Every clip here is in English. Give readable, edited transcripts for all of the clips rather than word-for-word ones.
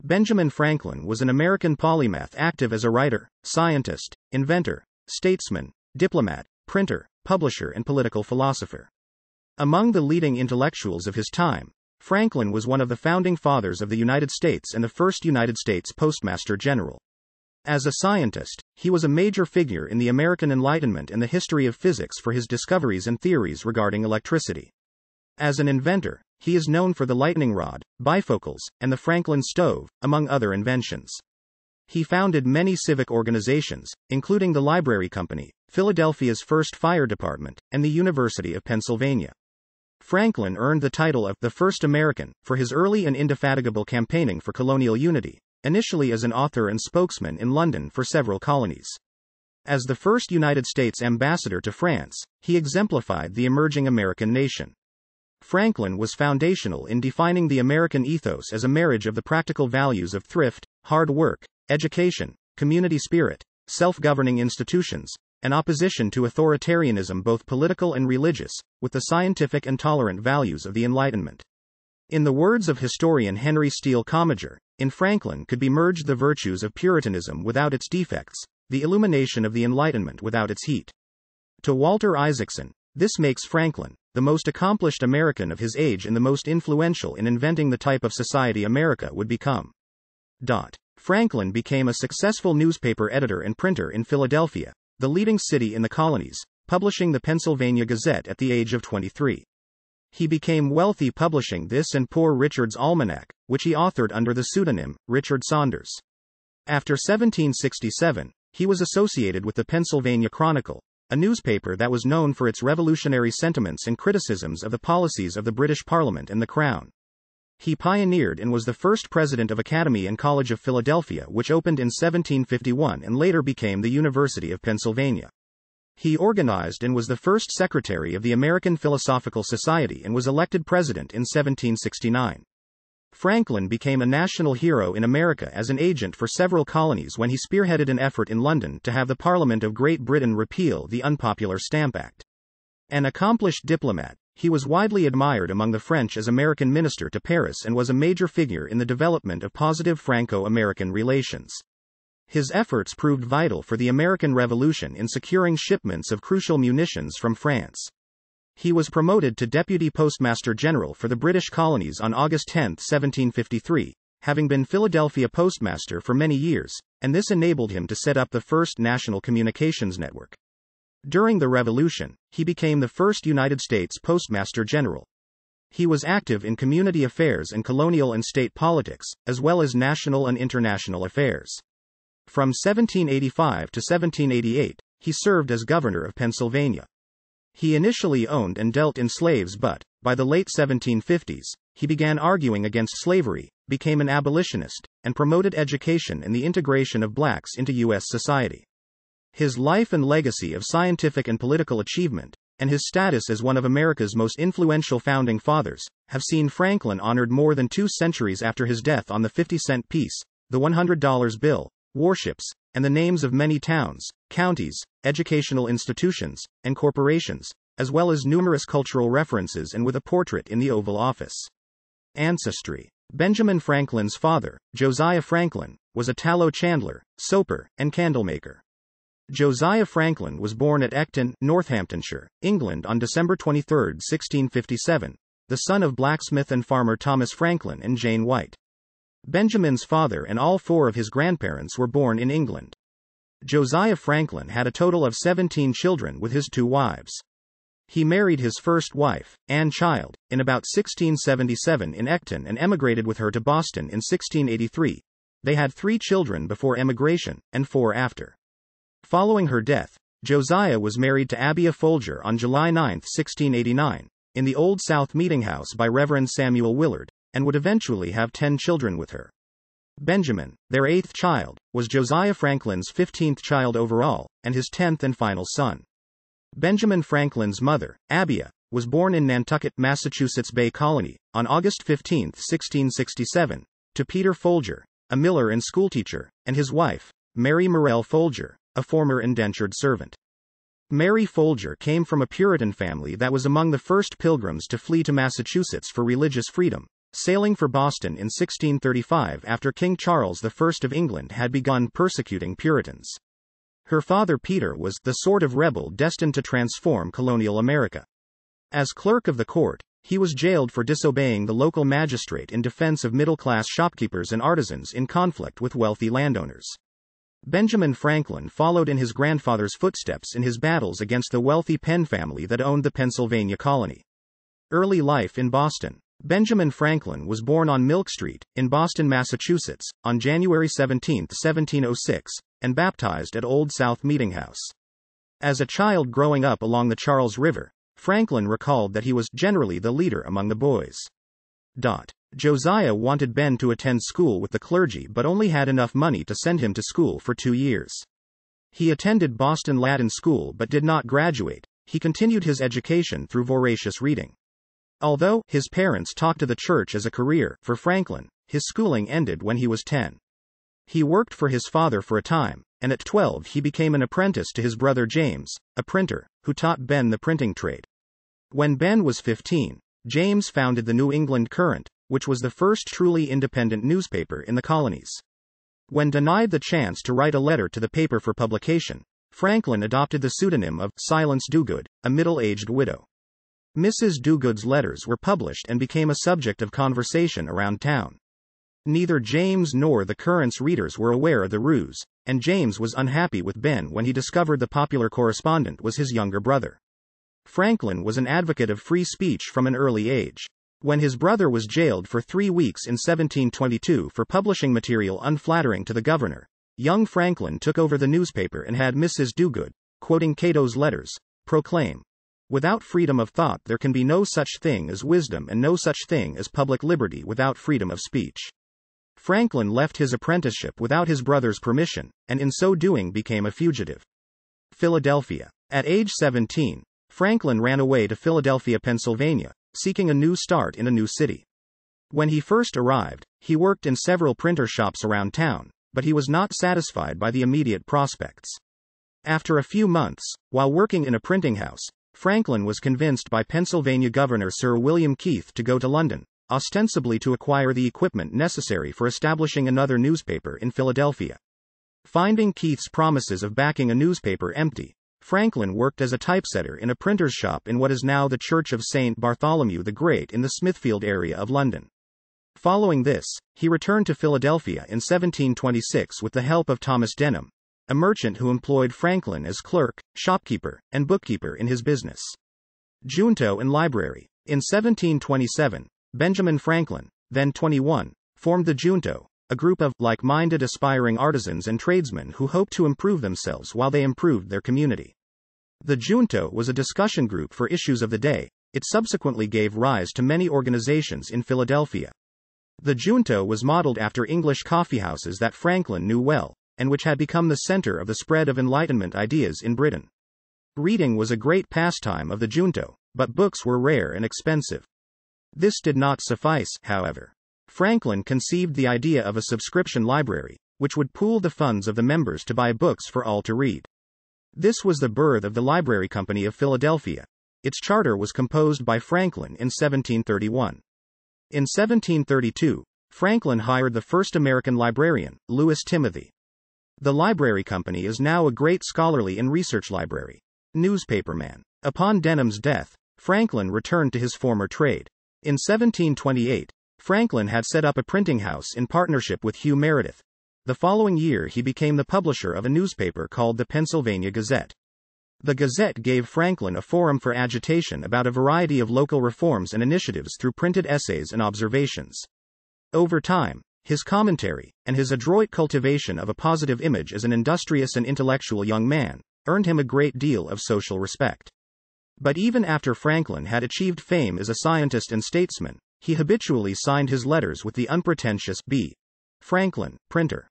Benjamin Franklin was an American polymath active as a writer, scientist, inventor, statesman, diplomat, printer, publisher, and political philosopher. Among the leading intellectuals of his time, Franklin was one of the founding fathers of the United States and the first United States Postmaster General. As a scientist, he was a major figure in the American Enlightenment and the history of physics for his discoveries and theories regarding electricity. As an inventor, he is known for the lightning rod, bifocals, and the Franklin stove, among other inventions. He founded many civic organizations, including the Library Company, Philadelphia's first fire department, and the University of Pennsylvania. Franklin earned the title of the First American for his early and indefatigable campaigning for colonial unity, initially as an author and spokesman in London for several colonies. As the first United States ambassador to France, he exemplified the emerging American nation. Franklin was foundational in defining the American ethos as a marriage of the practical values of thrift, hard work, education, community spirit, self-governing institutions, and opposition to authoritarianism, both political and religious, with the scientific and tolerant values of the Enlightenment. In the words of historian Henry Steele Commager, in Franklin could be merged the virtues of Puritanism without its defects, the illumination of the Enlightenment without its heat. To Walter Isaacson, this makes Franklin the most accomplished American of his age and the most influential in inventing the type of society America would become. Franklin became a successful newspaper editor and printer in Philadelphia, the leading city in the colonies, publishing the Pennsylvania Gazette at the age of 23. He became wealthy publishing this and Poor Richard's Almanac, which he authored under the pseudonym Richard Saunders. After 1767, he was associated with the Pennsylvania Chronicle, a newspaper that was known for its revolutionary sentiments and criticisms of the policies of the British Parliament and the Crown. He pioneered and was the first president of Academy and College of Philadelphia, which opened in 1751 and later became the University of Pennsylvania. He organized and was the first secretary of the American Philosophical Society and was elected president in 1769. Franklin became a national hero in America as an agent for several colonies when he spearheaded an effort in London to have the Parliament of Great Britain repeal the unpopular Stamp Act. An accomplished diplomat, he was widely admired among the French as American minister to Paris and was a major figure in the development of positive Franco-American relations. His efforts proved vital for the American Revolution in securing shipments of crucial munitions from France. He was promoted to Deputy Postmaster General for the British colonies on August 10, 1753, having been Philadelphia Postmaster for many years, and this enabled him to set up the first national communications network. During the Revolution, he became the first United States Postmaster General. He was active in community affairs and colonial and state politics, as well as national and international affairs. From 1785 to 1788, he served as governor of Pennsylvania. He initially owned and dealt in slaves, but, by the late 1750s, he began arguing against slavery, became an abolitionist, and promoted education and the integration of blacks into U.S. society. His life and legacy of scientific and political achievement, and his status as one of America's most influential founding fathers, have seen Franklin honored more than 2 centuries after his death on the 50-cent piece, the $100 bill, warships, and the names of many towns, counties, educational institutions, and corporations, as well as numerous cultural references and with a portrait in the Oval Office. Ancestry. Benjamin Franklin's father, Josiah Franklin, was a tallow chandler, soaper, and candlemaker. Josiah Franklin was born at Ecton, Northamptonshire, England on December 23, 1657, the son of blacksmith and farmer Thomas Franklin and Jane White. Benjamin's father and all 4 of his grandparents were born in England. Josiah Franklin had a total of 17 children with his 2 wives. He married his first wife, Anne Child, in about 1677 in Ecton and emigrated with her to Boston in 1683. They had 3 children before emigration, and 4 after. Following her death, Josiah was married to Abia Folger on July 9, 1689, in the Old South Meeting House by Reverend Samuel Willard, and would eventually have 10 children with her. Benjamin, their 8th child, was Josiah Franklin's 15th child overall, and his 10th and final son. Benjamin Franklin's mother, Abia, was born in Nantucket, Massachusetts Bay Colony, on August 15, 1667, to Peter Folger, a miller and schoolteacher, and his wife, Mary Morrell Folger, a former indentured servant. Mary Folger came from a Puritan family that was among the first pilgrims to flee to Massachusetts for religious freedom, sailing for Boston in 1635 after King Charles I of England had begun persecuting Puritans. Her father Peter was the sort of rebel destined to transform colonial America. As clerk of the court, he was jailed for disobeying the local magistrate in defense of middle-class shopkeepers and artisans in conflict with wealthy landowners. Benjamin Franklin followed in his grandfather's footsteps in his battles against the wealthy Penn family that owned the Pennsylvania colony. Early life in Boston. Benjamin Franklin was born on Milk Street, in Boston, Massachusetts, on January 17, 1706, and baptized at Old South Meeting House. As a child growing up along the Charles River, Franklin recalled that he was generally the leader among the boys. Josiah wanted Ben to attend school with the clergy but only had enough money to send him to school for 2 years. He attended Boston Latin School but did not graduate. He continued his education through voracious reading. Although his parents talked to the church as a career for Franklin, his schooling ended when he was 10. He worked for his father for a time, and at 12 he became an apprentice to his brother James, a printer, who taught Ben the printing trade. When Ben was 15, James founded the New England Courant, which was the first truly independent newspaper in the colonies. When denied the chance to write a letter to the paper for publication, Franklin adopted the pseudonym of Silence Dogood, a middle-aged widow. Mrs. Dogood's letters were published and became a subject of conversation around town. Neither James nor the Courant's readers were aware of the ruse, and James was unhappy with Ben when he discovered the popular correspondent was his younger brother. Franklin was an advocate of free speech from an early age. When his brother was jailed for 3 weeks in 1722 for publishing material unflattering to the governor, young Franklin took over the newspaper and had Mrs. Dogood, quoting Cato's letters, proclaim, "Without freedom of thought there can be no such thing as wisdom and no such thing as public liberty without freedom of speech." Franklin left his apprenticeship without his brother's permission, and in so doing became a fugitive. Philadelphia. At age 17, Franklin ran away to Philadelphia, Pennsylvania, seeking a new start in a new city. When he first arrived, he worked in several printer shops around town, but he was not satisfied by the immediate prospects. After a few months, while working in a printing house, Franklin was convinced by Pennsylvania Governor Sir William Keith to go to London, ostensibly to acquire the equipment necessary for establishing another newspaper in Philadelphia. Finding Keith's promises of backing a newspaper empty, Franklin worked as a typesetter in a printer's shop in what is now the Church of St. Bartholomew the Great in the Smithfield area of London. Following this, he returned to Philadelphia in 1726 with the help of Thomas Denham, a merchant who employed Franklin as clerk, shopkeeper, and bookkeeper in his business. Junto and Library. In 1727, Benjamin Franklin, then 21, formed the Junto, a group of like-minded aspiring artisans and tradesmen who hoped to improve themselves while they improved their community. The Junto was a discussion group for issues of the day. It subsequently gave rise to many organizations in Philadelphia. The Junto was modeled after English coffeehouses that Franklin knew well, and which had become the center of the spread of Enlightenment ideas in Britain. Reading was a great pastime of the Junto, but books were rare and expensive. This did not suffice, however. Franklin conceived the idea of a subscription library, which would pool the funds of the members to buy books for all to read. This was the birth of the Library Company of Philadelphia. Its charter was composed by Franklin in 1731. In 1732, Franklin hired the first American librarian, Louis Timothy. The Library Company is now a great scholarly and research library. Newspaperman. Upon Denham's death, Franklin returned to his former trade. In 1728, Franklin had set up a printing house in partnership with Hugh Meredith. The following year he became the publisher of a newspaper called the Pennsylvania Gazette. The Gazette gave Franklin a forum for agitation about a variety of local reforms and initiatives through printed essays and observations. Over time, his commentary, and his adroit cultivation of a positive image as an industrious and intellectual young man, earned him a great deal of social respect. But even after Franklin had achieved fame as a scientist and statesman, he habitually signed his letters with the unpretentious B. Franklin, printer.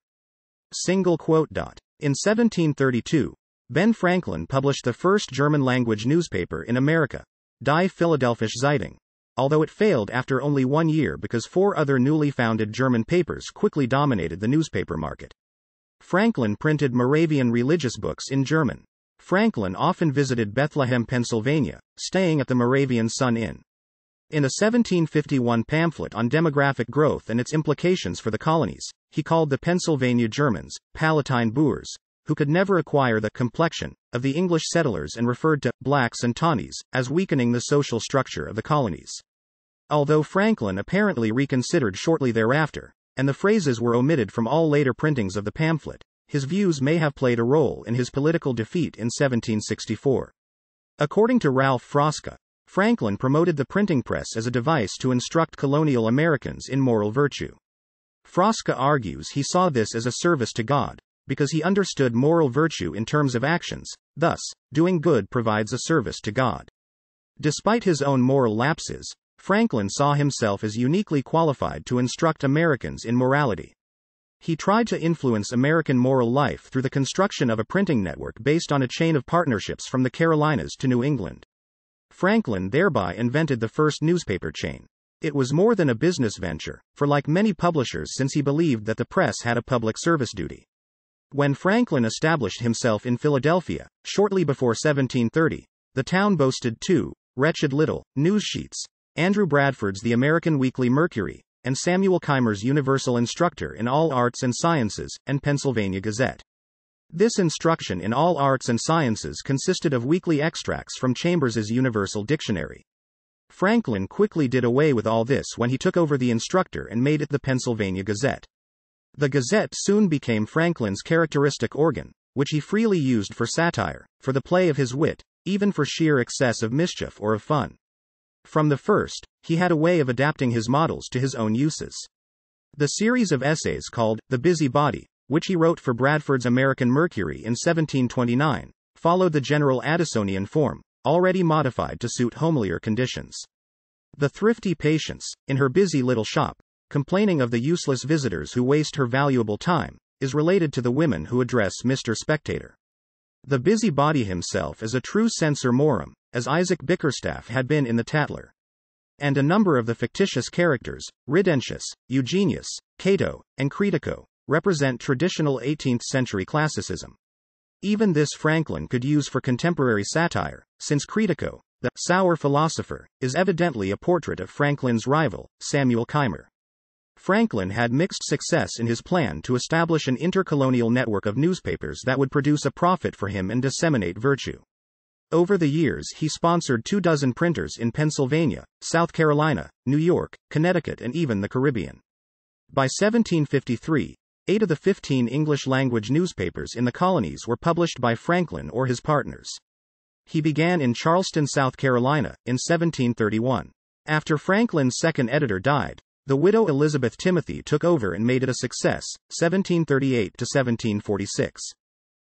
In 1732, Ben Franklin published the first German-language newspaper in America, Die Philadelphische Zeitung, although it failed after only 1 year because 4 other newly founded German papers quickly dominated the newspaper market. Franklin printed Moravian religious books in German. Franklin often visited Bethlehem, Pennsylvania, staying at the Moravian Sun Inn. In a 1751 pamphlet on demographic growth and its implications for the colonies, he called the Pennsylvania Germans, Palatine Boers, who could never acquire the complexion of the English settlers, and referred to blacks and tawnies as weakening the social structure of the colonies. Although Franklin apparently reconsidered shortly thereafter, and the phrases were omitted from all later printings of the pamphlet, his views may have played a role in his political defeat in 1764. According to Ralph Frosca, Franklin promoted the printing press as a device to instruct colonial Americans in moral virtue. Frosca argues he saw this as a service to God, because he understood moral virtue in terms of actions, thus, doing good provides a service to God. Despite his own moral lapses, Franklin saw himself as uniquely qualified to instruct Americans in morality. He tried to influence American moral life through the construction of a printing network based on a chain of partnerships from the Carolinas to New England. Franklin thereby invented the first newspaper chain. It was more than a business venture, for like many publishers, since he believed that the press had a public service duty. When Franklin established himself in Philadelphia, shortly before 1730, the town boasted two wretched little news sheets: Andrew Bradford's The American Weekly Mercury, and Samuel Keimer's Universal Instructor in All Arts and Sciences, and Pennsylvania Gazette. This instruction in all arts and sciences consisted of weekly extracts from Chambers's Universal Dictionary. Franklin quickly did away with all this when he took over the Instructor and made it the Pennsylvania Gazette. The Gazette soon became Franklin's characteristic organ, which he freely used for satire, for the play of his wit, even for sheer excess of mischief or of fun. From the first, he had a way of adapting his models to his own uses. The series of essays called The Busy Body, which he wrote for Bradford's American Mercury in 1729, followed the general Addisonian form, already modified to suit homelier conditions. The thrifty Patience, in her busy little shop, complaining of the useless visitors who waste her valuable time, is related to the women who address Mr. Spectator. The busybody himself is a true censor morum, as Isaac Bickerstaff had been in the Tatler. And a number of the fictitious characters, Ridentius, Eugenius, Cato, and Critico, represent traditional 18th-century classicism. Even this Franklin could use for contemporary satire, since Critico, the sour philosopher, is evidently a portrait of Franklin's rival, Samuel Keimer. Franklin had mixed success in his plan to establish an intercolonial network of newspapers that would produce a profit for him and disseminate virtue. Over the years he sponsored 24 printers in Pennsylvania, South Carolina, New York, Connecticut, and even the Caribbean. By 1753, 8 of the 15 English-language newspapers in the colonies were published by Franklin or his partners. He began in Charleston, South Carolina, in 1731. After Franklin's second editor died, the widow Elizabeth Timothy took over and made it a success, 1738 to 1746.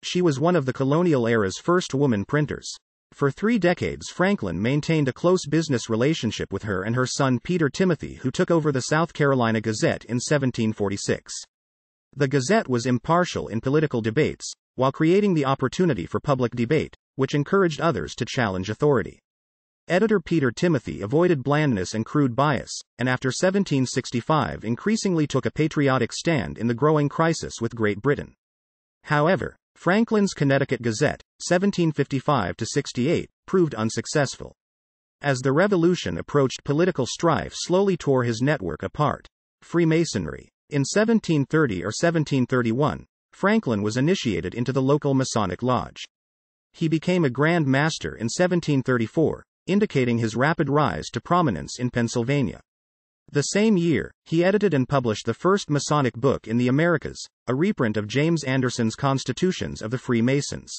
She was one of the colonial era's first woman printers. For 3 decades Franklin maintained a close business relationship with her and her son Peter Timothy, who took over the South Carolina Gazette in 1746. The Gazette was impartial in political debates, while creating the opportunity for public debate, which encouraged others to challenge authority. Editor Peter Timothy avoided blandness and crude bias, and after 1765 increasingly took a patriotic stand in the growing crisis with Great Britain. However, Franklin's Connecticut Gazette, 1755-68, proved unsuccessful. As the Revolution approached, political strife slowly tore his network apart. Freemasonry. In 1730 or 1731, Franklin was initiated into the local Masonic lodge. He became a Grand Master in 1734, indicating his rapid rise to prominence in Pennsylvania. The same year, he edited and published the first Masonic book in the Americas, a reprint of James Anderson's Constitutions of the Freemasons.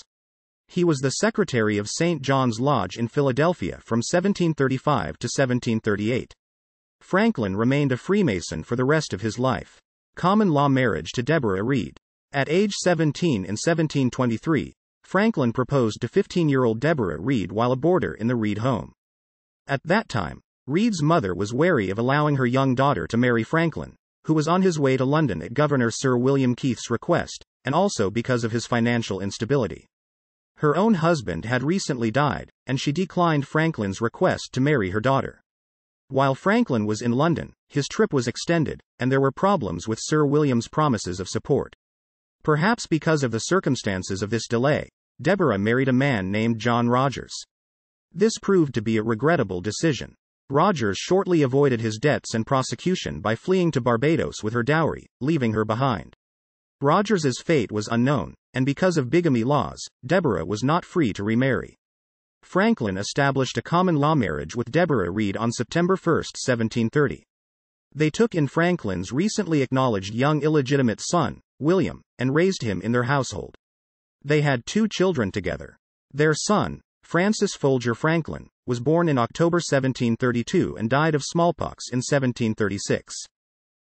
He was the secretary of St. John's Lodge in Philadelphia from 1735 to 1738. Franklin remained a Freemason for the rest of his life. Common law marriage to Deborah Reed. At age 17 in 1723, Franklin proposed to 15-year-old Deborah Reed while a boarder in the Reed home. At that time, Reed's mother was wary of allowing her young daughter to marry Franklin, who was on his way to London at Governor Sir William Keith's request, and also because of his financial instability. Her own husband had recently died, and she declined Franklin's request to marry her daughter. While Franklin was in London, his trip was extended, and there were problems with Sir William's promises of support. Perhaps because of the circumstances of this delay, Deborah married a man named John Rogers. This proved to be a regrettable decision. Rogers shortly avoided his debts and prosecution by fleeing to Barbados with her dowry, leaving her behind. Rogers's fate was unknown, and because of bigamy laws, Deborah was not free to remarry. Franklin established a common law marriage with Deborah Reed on September 1, 1730. They took in Franklin's recently acknowledged young illegitimate son, William, and raised him in their household. They had 2 children together. Their son, Francis Folger Franklin, was born in October 1732 and died of smallpox in 1736.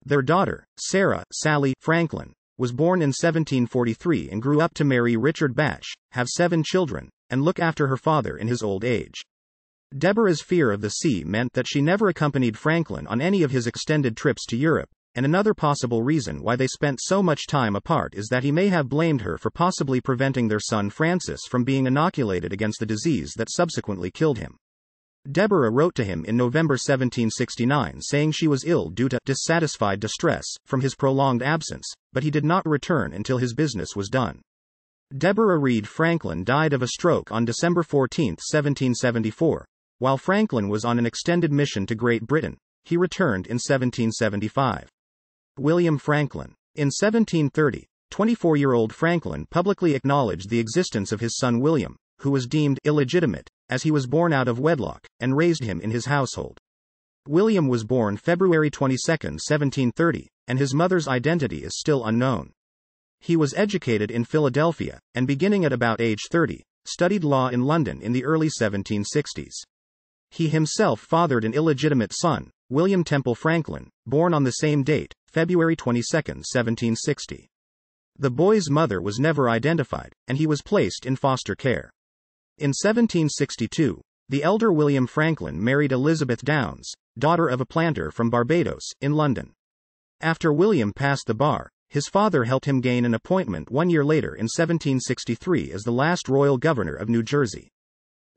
Their daughter, Sarah Sally Franklin, was born in 1743 and grew up to marry Richard Batch, have 7 children, and look after her father in his old age. Deborah's fear of the sea meant that she never accompanied Franklin on any of his extended trips to Europe, and another possible reason why they spent so much time apart is that he may have blamed her for possibly preventing their son Francis from being inoculated against the disease that subsequently killed him. Deborah wrote to him in November 1769 saying she was ill due to dissatisfied distress from his prolonged absence, but he did not return until his business was done. Deborah Reed Franklin died of a stroke on December 14, 1774. While Franklin was on an extended mission to Great Britain, he returned in 1775. William Franklin. In 1730, 24-year-old Franklin publicly acknowledged the existence of his son William, who was deemed illegitimate, as he was born out of wedlock, and raised him in his household. William was born February 22, 1730, and his mother's identity is still unknown. He was educated in Philadelphia, and beginning at about age 30, studied law in London in the early 1760s. He himself fathered an illegitimate son, William Temple Franklin, born on the same date, February 22, 1760. The boy's mother was never identified, and he was placed in foster care. In 1762, the elder William Franklin married Elizabeth Downs, daughter of a planter from Barbados, in London. After William passed the bar, his father helped him gain an appointment 1 year later in 1763 as the last royal governor of New Jersey.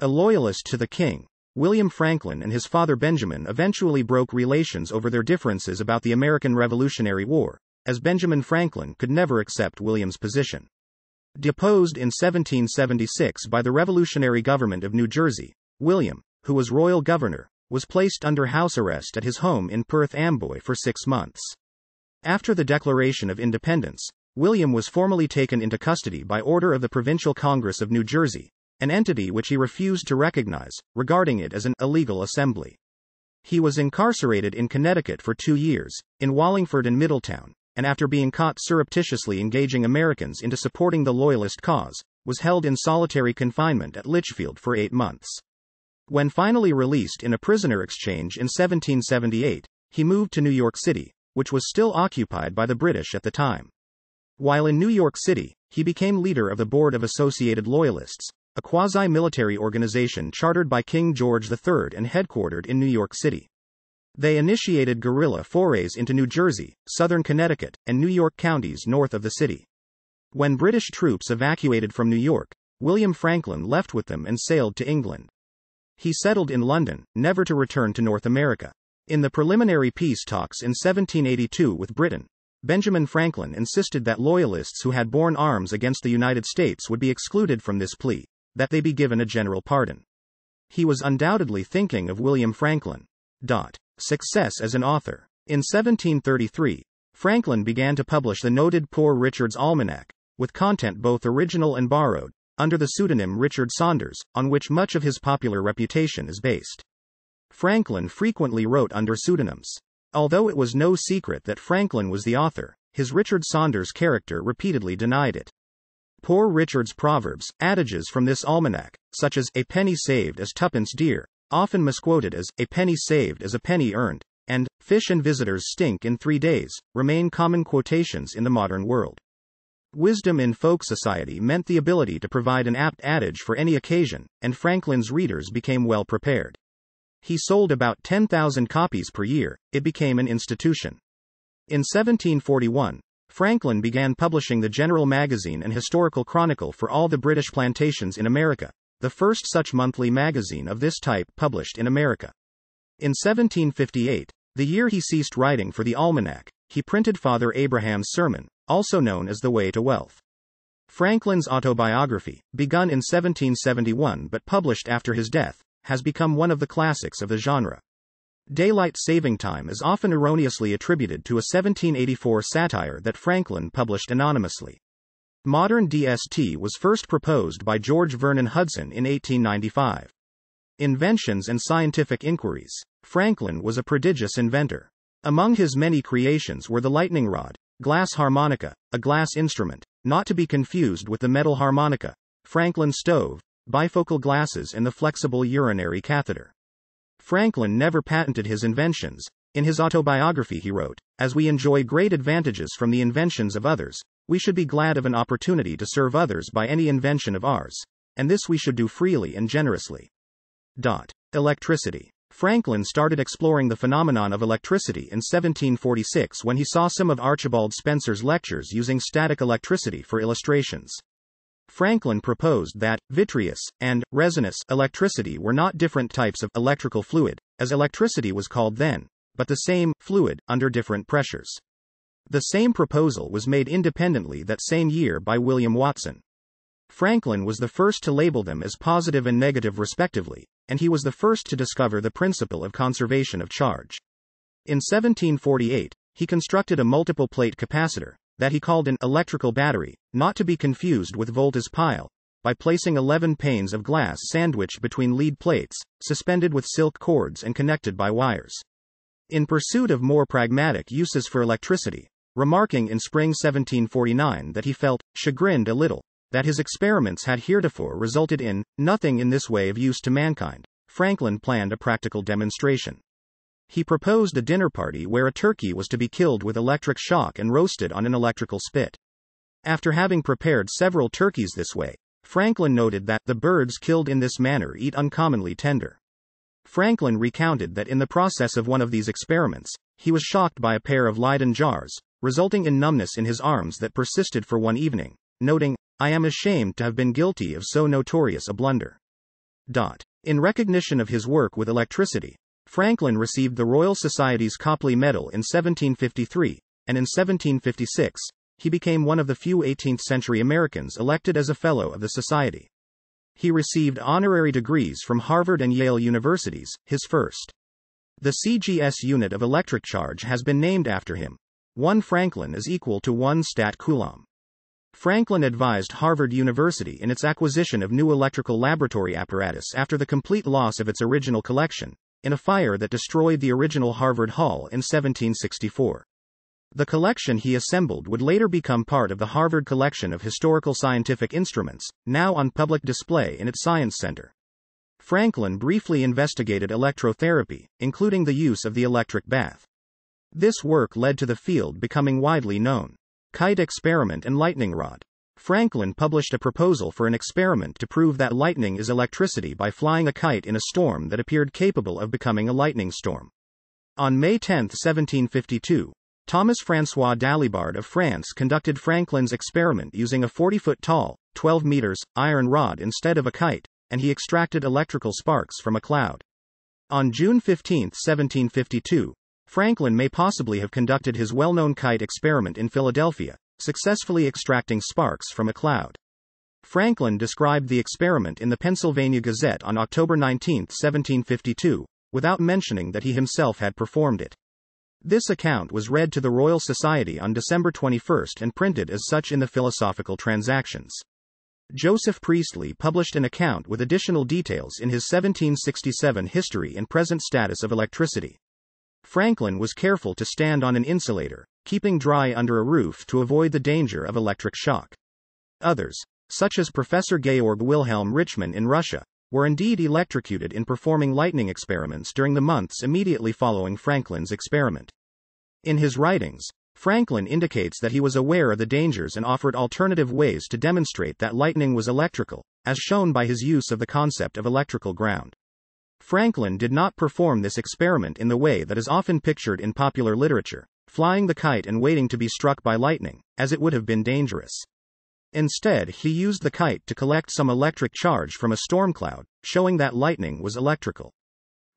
A loyalist to the king, William Franklin and his father Benjamin eventually broke relations over their differences about the American Revolutionary War, as Benjamin Franklin could never accept William's position. Deposed in 1776 by the revolutionary government of New Jersey, William, who was royal governor, was placed under house arrest at his home in Perth Amboy for 6 months. After the Declaration of Independence, William was formally taken into custody by order of the Provincial Congress of New Jersey, an entity which he refused to recognize, regarding it as an illegal assembly. He was incarcerated in Connecticut for 2 years, in Wallingford and Middletown, and after being caught surreptitiously engaging Americans into supporting the Loyalist cause, was held in solitary confinement at Litchfield for 8 months. When finally released in a prisoner exchange in 1778, he moved to New York City, which was still occupied by the British at the time. While in New York City, he became leader of the Board of Associated Loyalists, a quasi-military organization chartered by King George III and headquartered in New York City. They initiated guerrilla forays into New Jersey, southern Connecticut, and New York counties north of the city. When British troops evacuated from New York, William Franklin left with them and sailed to England. He settled in London, never to return to North America. In the preliminary peace talks in 1782 with Britain, Benjamin Franklin insisted that Loyalists who had borne arms against the United States would be excluded from this plea, that they be given a general pardon. He was undoubtedly thinking of William Franklin. Success as an author. In 1733, Franklin began to publish the noted Poor Richard's Almanac, with content both original and borrowed, under the pseudonym Richard Saunders, on which much of his popular reputation is based. Franklin frequently wrote under pseudonyms. Although it was no secret that Franklin was the author, his Richard Saunders character repeatedly denied it. Poor Richard's proverbs, adages from this almanac, such as, "A penny saved as tuppence dear," often misquoted as, "A penny saved as a penny earned," and, "Fish and visitors stink in 3 days," remain common quotations in the modern world. Wisdom in folk society meant the ability to provide an apt adage for any occasion, and Franklin's readers became well prepared. He sold about 10,000 copies per year. It became an institution. In 1741, Franklin began publishing the General Magazine and Historical Chronicle for all the British plantations in America, the first such monthly magazine of this type published in America. In 1758, the year he ceased writing for the Almanac, he printed Father Abraham's Sermon, also known as The Way to Wealth. Franklin's autobiography, begun in 1771 but published after his death, has become one of the classics of the genre. Daylight saving time is often erroneously attributed to a 1784 satire that Franklin published anonymously. Modern DST was first proposed by George Vernon Hudson in 1895. Inventions and scientific inquiries. Franklin was a prodigious inventor. Among his many creations were the lightning rod, glass harmonica, a glass instrument, not to be confused with the metal harmonica, Franklin stove, bifocal glasses, and the flexible urinary catheter. Franklin never patented his inventions. In his autobiography he wrote, "As we enjoy great advantages from the inventions of others, we should be glad of an opportunity to serve others by any invention of ours, and this we should do freely and generously." Electricity. Franklin started exploring the phenomenon of electricity in 1746 when he saw some of Archibald Spencer's lectures using static electricity for illustrations. Franklin proposed that vitreous and resinous electricity were not different types of electrical fluid, as electricity was called then, but the same fluid under different pressures. The same proposal was made independently that same year by William Watson. Franklin was the first to label them as positive and negative respectively, and he was the first to discover the principle of conservation of charge. In 1748, he constructed a multiple plate capacitor, that he called an electrical battery, not to be confused with Volta's pile, by placing 11 panes of glass sandwiched between lead plates, suspended with silk cords and connected by wires. In pursuit of more pragmatic uses for electricity, remarking in spring 1749 that he felt chagrined a little that his experiments had heretofore resulted in nothing in this way of use to mankind, Franklin planned a practical demonstration. He proposed a dinner party where a turkey was to be killed with electric shock and roasted on an electrical spit. After having prepared several turkeys this way, Franklin noted that the birds killed in this manner eat uncommonly tender. Franklin recounted that in the process of one of these experiments, he was shocked by a pair of Leyden jars, resulting in numbness in his arms that persisted for one evening, noting, "I am ashamed to have been guilty of so notorious a blunder." In recognition of his work with electricity, Franklin received the Royal Society's Copley Medal in 1753, and in 1756, he became one of the few 18th-century Americans elected as a Fellow of the Society. He received honorary degrees from Harvard and Yale universities, his first. The CGS unit of electric charge has been named after him. 1 Franklin is equal to 1 stat coulomb. Franklin advised Harvard University in its acquisition of new electrical laboratory apparatus after the complete loss of its original collection, in a fire that destroyed the original Harvard Hall in 1764. The collection he assembled would later become part of the Harvard Collection of Historical Scientific Instruments, now on public display in its Science Center. Franklin briefly investigated electrotherapy, including the use of the electric bath. This work led to the field becoming widely known. Kite experiment and lightning rod. Franklin published a proposal for an experiment to prove that lightning is electricity by flying a kite in a storm that appeared capable of becoming a lightning storm. On May 10, 1752, Thomas François Dalibard of France conducted Franklin's experiment using a 40-foot tall, 12 meters, iron rod instead of a kite, and he extracted electrical sparks from a cloud. On June 15, 1752, Franklin may possibly have conducted his well-known kite experiment in Philadelphia, successfully extracting sparks from a cloud. Franklin described the experiment in the Pennsylvania Gazette on October 19, 1752, without mentioning that he himself had performed it. This account was read to the Royal Society on December 21 and printed as such in the Philosophical Transactions. Joseph Priestley published an account with additional details in his 1767 History and Present Status of Electricity. Franklin was careful to stand on an insulator, keeping dry under a roof to avoid the danger of electric shock. Others, such as Professor Georg Wilhelm Richmann in Russia, were indeed electrocuted in performing lightning experiments during the months immediately following Franklin's experiment. In his writings, Franklin indicates that he was aware of the dangers and offered alternative ways to demonstrate that lightning was electrical, as shown by his use of the concept of electrical ground. Franklin did not perform this experiment in the way that is often pictured in popular literature, flying the kite and waiting to be struck by lightning, as it would have been dangerous. Instead, he used the kite to collect some electric charge from a storm cloud, showing that lightning was electrical.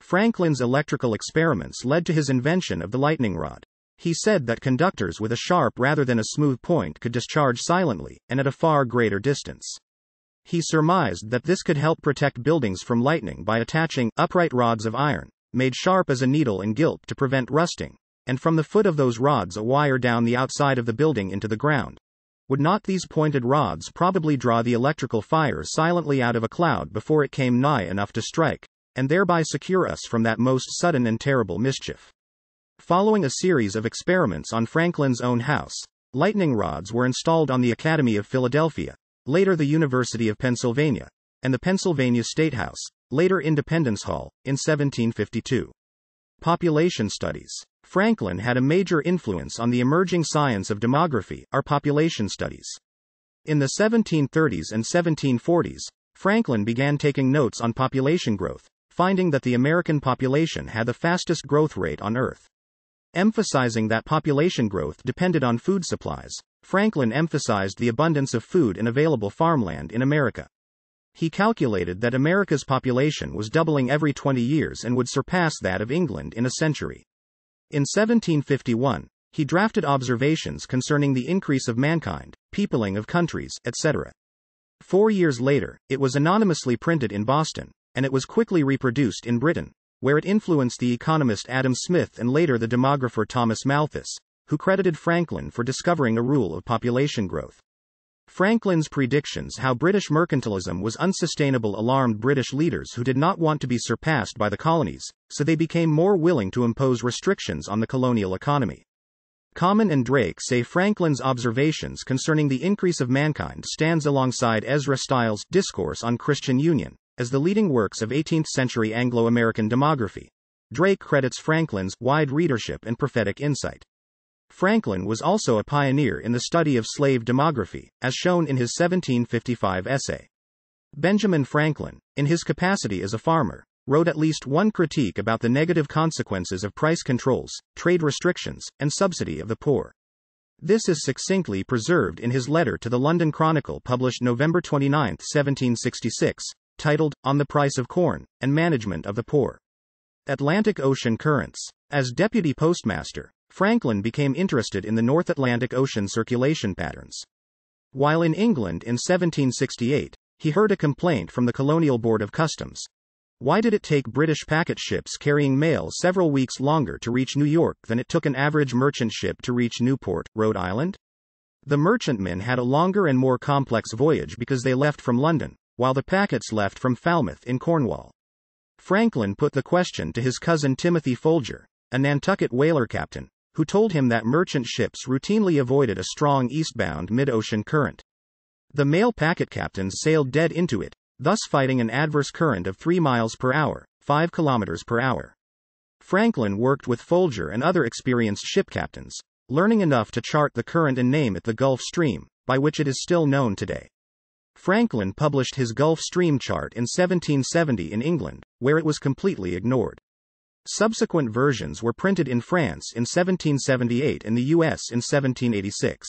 Franklin's electrical experiments led to his invention of the lightning rod. He said that conductors with a sharp rather than a smooth point could discharge silently, and at a far greater distance. He surmised that this could help protect buildings from lightning by attaching upright rods of iron, made sharp as a needle and gilt to prevent rusting, and from the foot of those rods a wire down the outside of the building into the ground. Would not these pointed rods probably draw the electrical fire silently out of a cloud before it came nigh enough to strike, and thereby secure us from that most sudden and terrible mischief? Following a series of experiments on Franklin's own house, lightning rods were installed on the Academy of Philadelphia, later the University of Pennsylvania, and the Pennsylvania State House, later Independence Hall, in 1752. Population studies. Franklin had a major influence on the emerging science of demography, or population studies. In the 1730s and 1740s, Franklin began taking notes on population growth, finding that the American population had the fastest growth rate on Earth. Emphasizing that population growth depended on food supplies, Franklin emphasized the abundance of food and available farmland in America. He calculated that America's population was doubling every 20 years and would surpass that of England in a century. In 1751, he drafted observations concerning the increase of mankind, peopling of countries, etc. 4 years later, it was anonymously printed in Boston, and it was quickly reproduced in Britain, where it influenced the economist Adam Smith and later the demographer Thomas Malthus, who credited Franklin for discovering a rule of population growth. Franklin's predictions how British mercantilism was unsustainable alarmed British leaders who did not want to be surpassed by the colonies, so they became more willing to impose restrictions on the colonial economy. Common and Drake say Franklin's observations concerning the increase of mankind stands alongside Ezra Stiles' Discourse on Christian Union, as the leading works of 18th-century Anglo-American demography. Drake credits Franklin's wide readership and prophetic insight. Franklin was also a pioneer in the study of slave demography, as shown in his 1755 essay. Benjamin Franklin, in his capacity as a farmer, wrote at least one critique about the negative consequences of price controls, trade restrictions, and subsidy of the poor. This is succinctly preserved in his letter to the London Chronicle published November 29, 1766, titled, On the Price of Corn, and Management of the Poor. Atlantic Ocean Currents. As deputy postmaster, Franklin became interested in the North Atlantic Ocean circulation patterns. While in England in 1768, he heard a complaint from the Colonial Board of Customs. Why did it take British packet ships carrying mail several weeks longer to reach New York than it took an average merchant ship to reach Newport, Rhode Island? The merchantmen had a longer and more complex voyage because they left from London, while the packets left from Falmouth in Cornwall. Franklin put the question to his cousin Timothy Folger, a Nantucket whaler captain, who told him that merchant ships routinely avoided a strong eastbound mid-ocean current. The mail packet captains sailed dead into it, thus fighting an adverse current of 3 miles per hour, 5 kilometers per hour. Franklin worked with Folger and other experienced ship captains, learning enough to chart the current and name it the Gulf Stream, by which it is still known today. Franklin published his Gulf Stream chart in 1770 in England, where it was completely ignored. Subsequent versions were printed in France in 1778 and the US in 1786.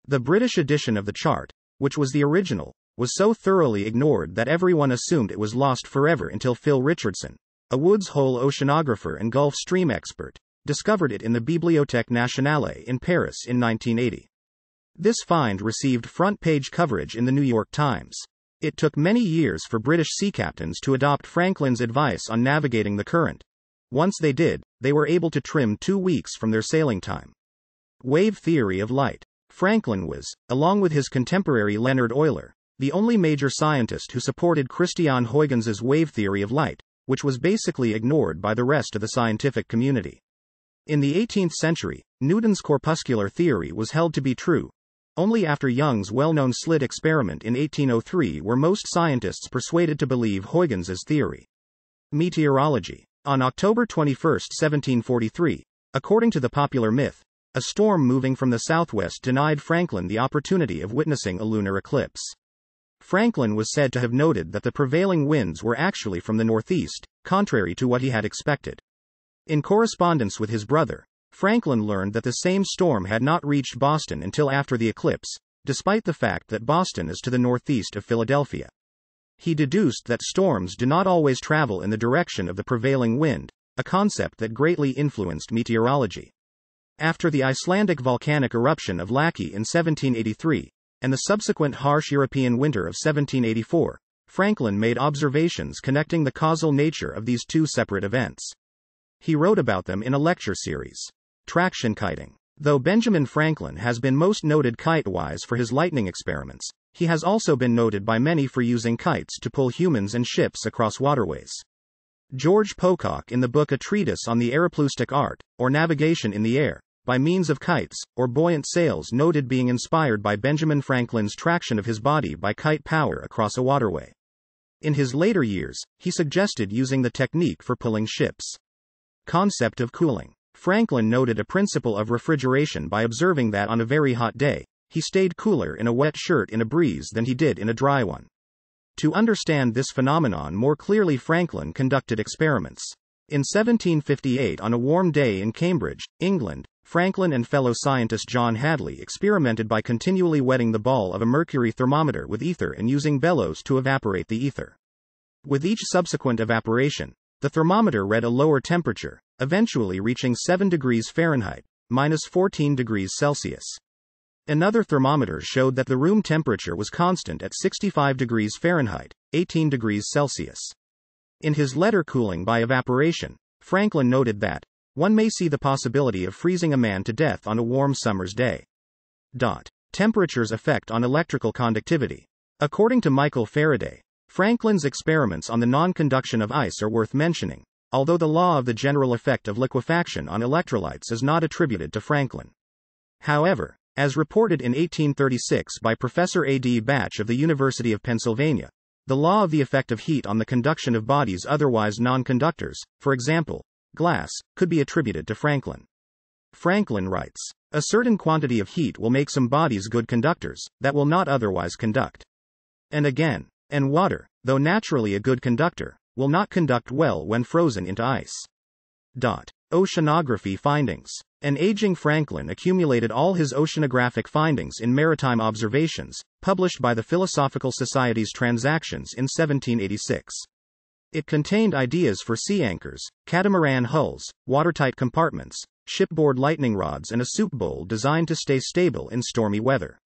The British edition of the chart, which was the original, was so thoroughly ignored that everyone assumed it was lost forever until Phil Richardson, a Woods Hole oceanographer and Gulf Stream expert, discovered it in the Bibliothèque Nationale in Paris in 1980. This find received front-page coverage in the New York Times. It took many years for British sea captains to adopt Franklin's advice on navigating the current. Once they did, they were able to trim 2 weeks from their sailing time. Wave theory of light. Franklin was, along with his contemporary Leonhard Euler, the only major scientist who supported Christiaan Huygens' wave theory of light, which was basically ignored by the rest of the scientific community. In the 18th century, Newton's corpuscular theory was held to be true. Only after Young's well-known slit experiment in 1803 were most scientists persuaded to believe Huygens' theory. Meteorology. On October 21, 1743, according to the popular myth, a storm moving from the southwest denied Franklin the opportunity of witnessing a lunar eclipse. Franklin was said to have noted that the prevailing winds were actually from the northeast, contrary to what he had expected. In correspondence with his brother, Franklin learned that the same storm had not reached Boston until after the eclipse, despite the fact that Boston is to the northeast of Philadelphia. He deduced that storms do not always travel in the direction of the prevailing wind, a concept that greatly influenced meteorology. After the Icelandic volcanic eruption of Laki in 1783, and the subsequent harsh European winter of 1784, Franklin made observations connecting the causal nature of these two separate events. He wrote about them in a lecture series. Traction kiting. Though Benjamin Franklin has been most noted kite-wise for his lightning experiments, he has also been noted by many for using kites to pull humans and ships across waterways. George Pocock, in the book A Treatise on the Aeroplustic Art, or Navigation in the Air, by means of kites, or buoyant sails, noted being inspired by Benjamin Franklin's traction of his body by kite power across a waterway. In his later years, he suggested using the technique for pulling ships. Concept of cooling. Franklin noted a principle of refrigeration by observing that on a very hot day, he stayed cooler in a wet shirt in a breeze than he did in a dry one. To understand this phenomenon more clearly, Franklin conducted experiments. In 1758, on a warm day in Cambridge, England, Franklin and fellow scientist John Hadley experimented by continually wetting the ball of a mercury thermometer with ether and using bellows to evaporate the ether. With each subsequent evaporation, the thermometer read a lower temperature, eventually reaching 7 degrees Fahrenheit, minus 14 degrees Celsius. Another thermometer showed that the room temperature was constant at 65 degrees Fahrenheit, 18 degrees Celsius. In his letter Cooling by Evaporation, Franklin noted that, one may see the possibility of freezing a man to death on a warm summer's day. Temperature's effect on electrical conductivity. According to Michael Faraday, Franklin's experiments on the non-conduction of ice are worth mentioning, although the law of the general effect of liquefaction on electrolytes is not attributed to Franklin. However, as reported in 1836 by Professor A. D. Batch of the University of Pennsylvania, the law of the effect of heat on the conduction of bodies otherwise non-conductors, for example, glass, could be attributed to Franklin. Franklin writes, "A certain quantity of heat will make some bodies good conductors, that will not otherwise conduct." And again, "And water, though naturally a good conductor, will not conduct well when frozen into ice." Oceanography findings. An aging Franklin accumulated all his oceanographic findings in Maritime Observations, published by the Philosophical Society's Transactions in 1786. It contained ideas for sea anchors, catamaran hulls, watertight compartments, shipboard lightning rods, and a soup bowl designed to stay stable in stormy weather.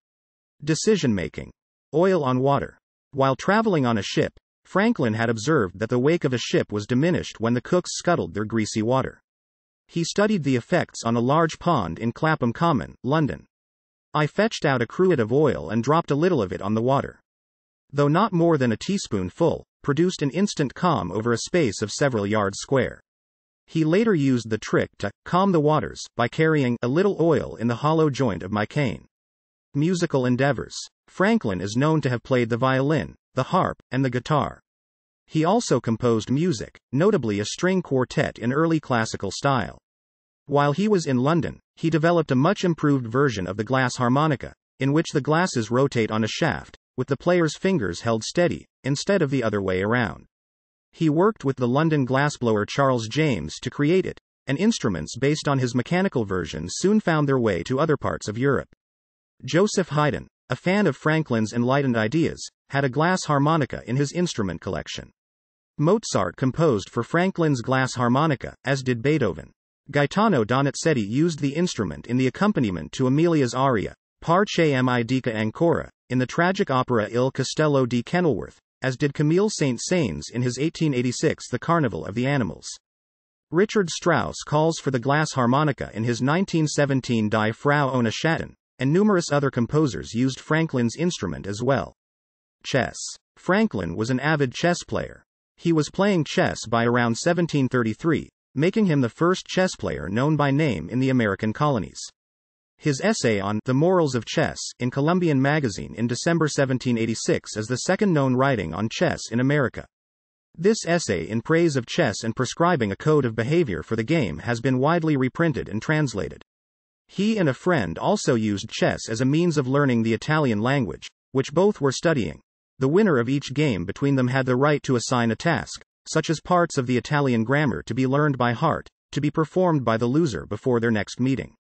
Decision-making. Oil on water. While traveling on a ship, Franklin had observed that the wake of a ship was diminished when the cooks scuttled their greasy water. He studied the effects on a large pond in Clapham Common, London. "I fetched out a cruet of oil and dropped a little of it on the water. Though not more than a teaspoonful, produced an instant calm over a space of several yards square." He later used the trick to calm the waters by carrying a little oil in the hollow joint of my cane. Musical endeavors. Franklin is known to have played the violin, the harp, and the guitar. He also composed music, notably a string quartet in early classical style. While he was in London, he developed a much improved version of the glass harmonica, in which the glasses rotate on a shaft, with the player's fingers held steady, instead of the other way around. He worked with the London glassblower Charles James to create it, and instruments based on his mechanical version soon found their way to other parts of Europe. Joseph Haydn, a fan of Franklin's enlightened ideas, had a glass harmonica in his instrument collection. Mozart composed for Franklin's glass harmonica, as did Beethoven. Gaetano Donizetti used the instrument in the accompaniment to Amelia's aria, Parce mi dica ancora, in the tragic opera Il Castello di Kenilworth, as did Camille Saint-Saëns in his 1886 The Carnival of the Animals. Richard Strauss calls for the glass harmonica in his 1917 Die Frau ohne Schatten, and numerous other composers used Franklin's instrument as well. Chess. Franklin was an avid chess player. He was playing chess by around 1733, making him the first chess player known by name in the American colonies. His essay on The Morals of Chess in Columbian Magazine in December 1786 is the second known writing on chess in America. This essay in praise of chess and prescribing a code of behavior for the game has been widely reprinted and translated. He and a friend also used chess as a means of learning the Italian language, which both were studying. The winner of each game between them had the right to assign a task, such as parts of the Italian grammar to be learned by heart, to be performed by the loser before their next meeting.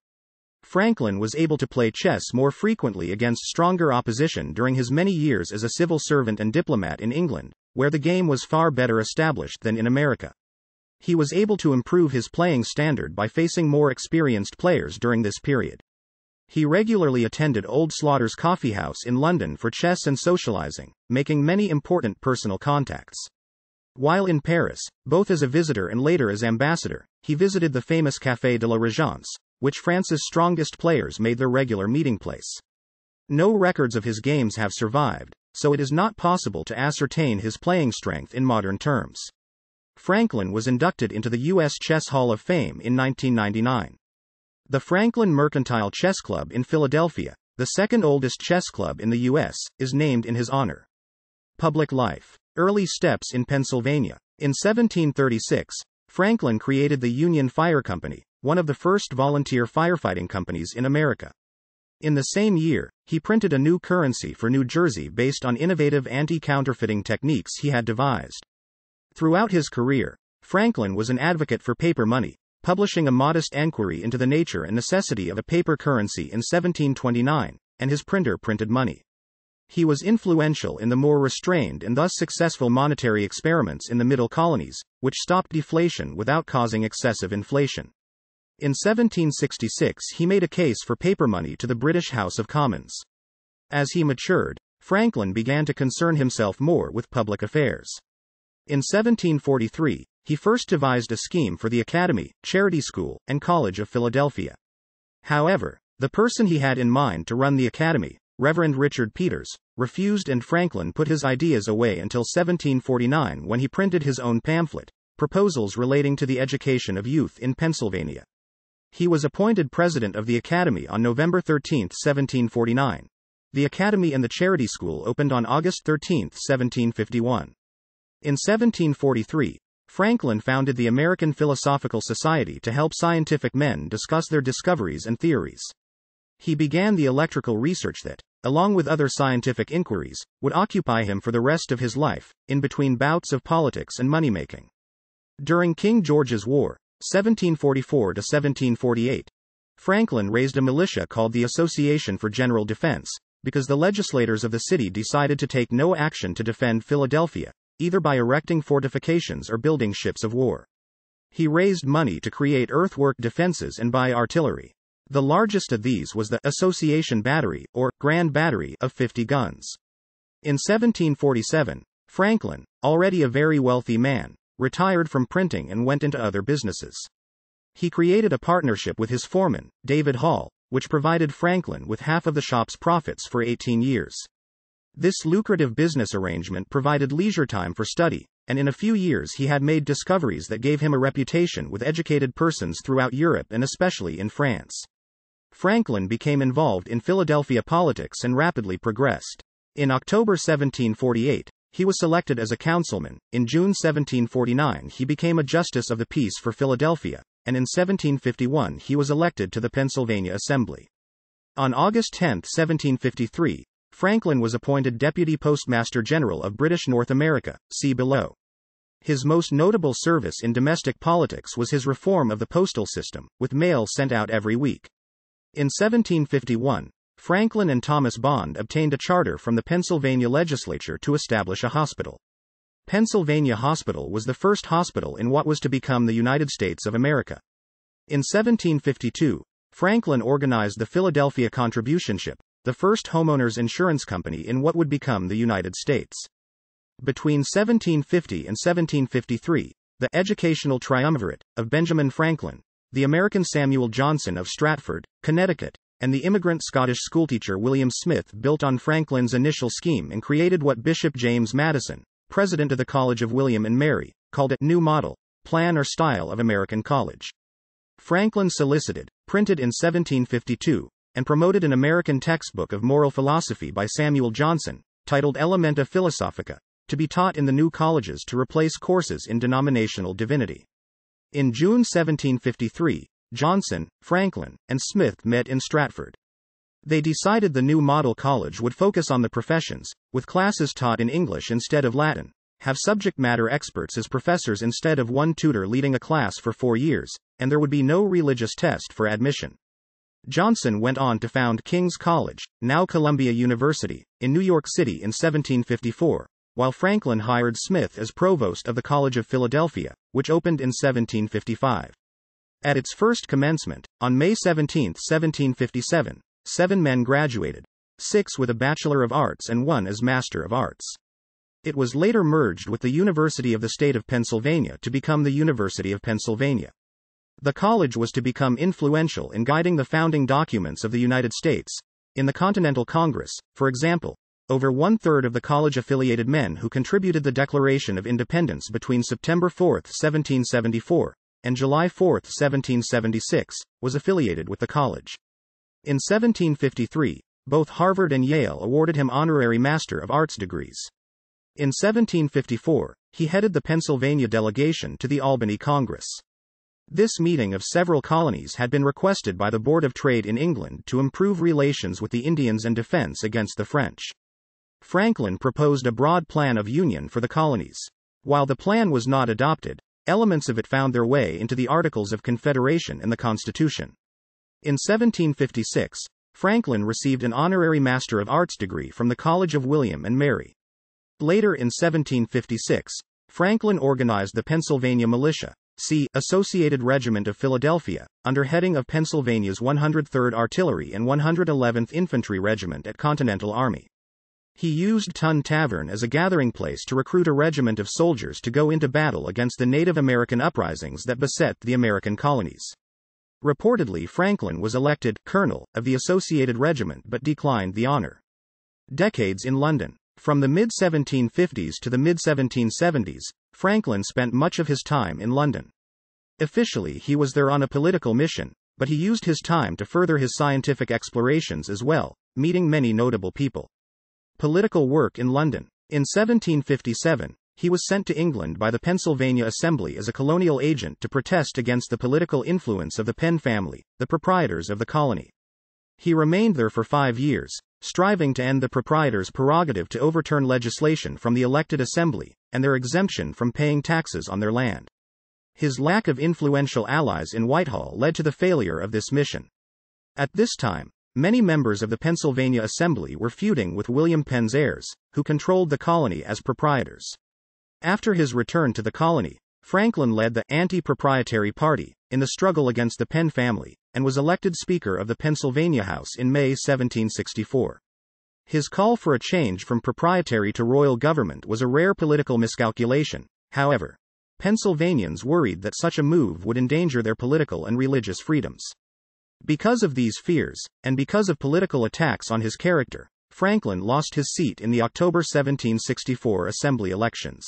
Franklin was able to play chess more frequently against stronger opposition during his many years as a civil servant and diplomat in England, where the game was far better established than in America. He was able to improve his playing standard by facing more experienced players during this period. He regularly attended Old Slaughter's Coffee House in London for chess and socializing, making many important personal contacts. While in Paris, both as a visitor and later as ambassador, he visited the famous Café de la Régence, which France's strongest players made their regular meeting place. No records of his games have survived, so it is not possible to ascertain his playing strength in modern terms. Franklin was inducted into the U.S. Chess Hall of Fame in 1999. The Franklin Mercantile Chess Club in Philadelphia, the second oldest chess club in the U.S., is named in his honor. Public life. Early steps in Pennsylvania. In 1736, Franklin created the Union Fire Company, one of the first volunteer firefighting companies in America. In the same year, he printed a new currency for New Jersey based on innovative anti-counterfeiting techniques he had devised. Throughout his career, Franklin was an advocate for paper money, publishing a modest enquiry into the nature and necessity of a paper currency in 1729, and his printer printed money. He was influential in the more restrained and thus successful monetary experiments in the Middle Colonies, which stopped deflation without causing excessive inflation. In 1766 he made a case for paper money to the British House of Commons. As he matured, Franklin began to concern himself more with public affairs. In 1743, he first devised a scheme for the Academy, Charity School, and College of Philadelphia. However, the person he had in mind to run the Academy, Reverend Richard Peters, refused, and Franklin put his ideas away until 1749 when he printed his own pamphlet, Proposals Relating to the Education of Youth in Pennsylvania. He was appointed president of the Academy on November 13, 1749. The Academy and the Charity School opened on August 13, 1751. In 1743, Franklin founded the American Philosophical Society to help scientific men discuss their discoveries and theories. He began the electrical research that, along with other scientific inquiries, would occupy him for the rest of his life, in between bouts of politics and money-making. During King George's War, 1744 to 1748, Franklin raised a militia called the Association for General Defense, because the legislators of the city decided to take no action to defend Philadelphia, either by erecting fortifications or building ships of war. He raised money to create earthwork defenses and buy artillery. The largest of these was the Association Battery, or Grand Battery, of 50 guns. In 1747, Franklin, already a very wealthy man, retired from printing and went into other businesses. He created a partnership with his foreman, David Hall, which provided Franklin with half of the shop's profits for 18 years. This lucrative business arrangement provided leisure time for study, and in a few years he had made discoveries that gave him a reputation with educated persons throughout Europe and especially in France. Franklin became involved in Philadelphia politics and rapidly progressed. In October 1748, he was selected as a councilman. In June 1749 he became a justice of the peace for Philadelphia, and in 1751 he was elected to the Pennsylvania Assembly. On August 10, 1753, Franklin was appointed Deputy Postmaster General of British North America, see below. His most notable service in domestic politics was his reform of the postal system, with mail sent out every week. In 1751, Franklin and Thomas Bond obtained a charter from the Pennsylvania legislature to establish a hospital. Pennsylvania Hospital was the first hospital in what was to become the United States of America. In 1752, Franklin organized the Philadelphia Contributionship, the first homeowners insurance company in what would become the United States. Between 1750 and 1753, the educational triumvirate of Benjamin Franklin, the American Samuel Johnson of Stratford, Connecticut, and the immigrant Scottish schoolteacher William Smith built on Franklin's initial scheme and created what Bishop James Madison, president of the College of William and Mary, called it New Model, Plan or Style of American College. Franklin solicited, printed in 1752, and promoted an American textbook of moral philosophy by Samuel Johnson, titled Elementa Philosophica, to be taught in the new colleges to replace courses in denominational divinity. In June 1753, Johnson, Franklin, and Smith met in Stratford. They decided the new model college would focus on the professions, with classes taught in English instead of Latin, have subject matter experts as professors instead of one tutor leading a class for 4 years, and there would be no religious test for admission. Johnson went on to found King's College, now Columbia University, in New York City in 1754, while Franklin hired Smith as provost of the College of Philadelphia, which opened in 1755. At its first commencement, on May 17, 1757, 7 men graduated, 6 with a Bachelor of Arts and 1 as Master of Arts. It was later merged with the University of the State of Pennsylvania to become the University of Pennsylvania. The college was to become influential in guiding the founding documents of the United States. In the Continental Congress, for example, over one-third of the college-affiliated men who contributed the Declaration of Independence between September 4, 1774, and July 4, 1776, was affiliated with the college. In 1753, both Harvard and Yale awarded him honorary Master of Arts degrees. In 1754, he headed the Pennsylvania delegation to the Albany Congress. This meeting of several colonies had been requested by the Board of Trade in England to improve relations with the Indians and defense against the French. Franklin proposed a broad plan of union for the colonies. While the plan was not adopted, elements of it found their way into the Articles of Confederation and the Constitution. In 1756, Franklin received an honorary Master of Arts degree from the College of William and Mary. Later in 1756, Franklin organized the Pennsylvania Militia, Associated Regiment of Philadelphia, under heading of Pennsylvania's 103rd Artillery and 111th Infantry Regiment at Continental Army. He used Tun Tavern as a gathering place to recruit a regiment of soldiers to go into battle against the Native American uprisings that beset the American colonies. Reportedly, Franklin was elected colonel of the Associated Regiment but declined the honor. Decades in London. From the mid-1750s to the mid-1770s, Franklin spent much of his time in London. Officially, he was there on a political mission, but he used his time to further his scientific explorations as well, meeting many notable people. Political work in London. In 1757, he was sent to England by the Pennsylvania Assembly as a colonial agent to protest against the political influence of the Penn family, the proprietors of the colony. He remained there for 5 years, striving to end the proprietors' prerogative to overturn legislation from the elected assembly, and their exemption from paying taxes on their land. His lack of influential allies in Whitehall led to the failure of this mission. At this time, many members of the Pennsylvania Assembly were feuding with William Penn's heirs, who controlled the colony as proprietors. After his return to the colony, Franklin led the Anti-Proprietary Party in the struggle against the Penn family, and was elected Speaker of the Pennsylvania House in May 1764. His call for a change from proprietary to royal government was a rare political miscalculation, however. Pennsylvanians worried that such a move would endanger their political and religious freedoms. Because of these fears, and because of political attacks on his character, Franklin lost his seat in the October 1764 Assembly elections.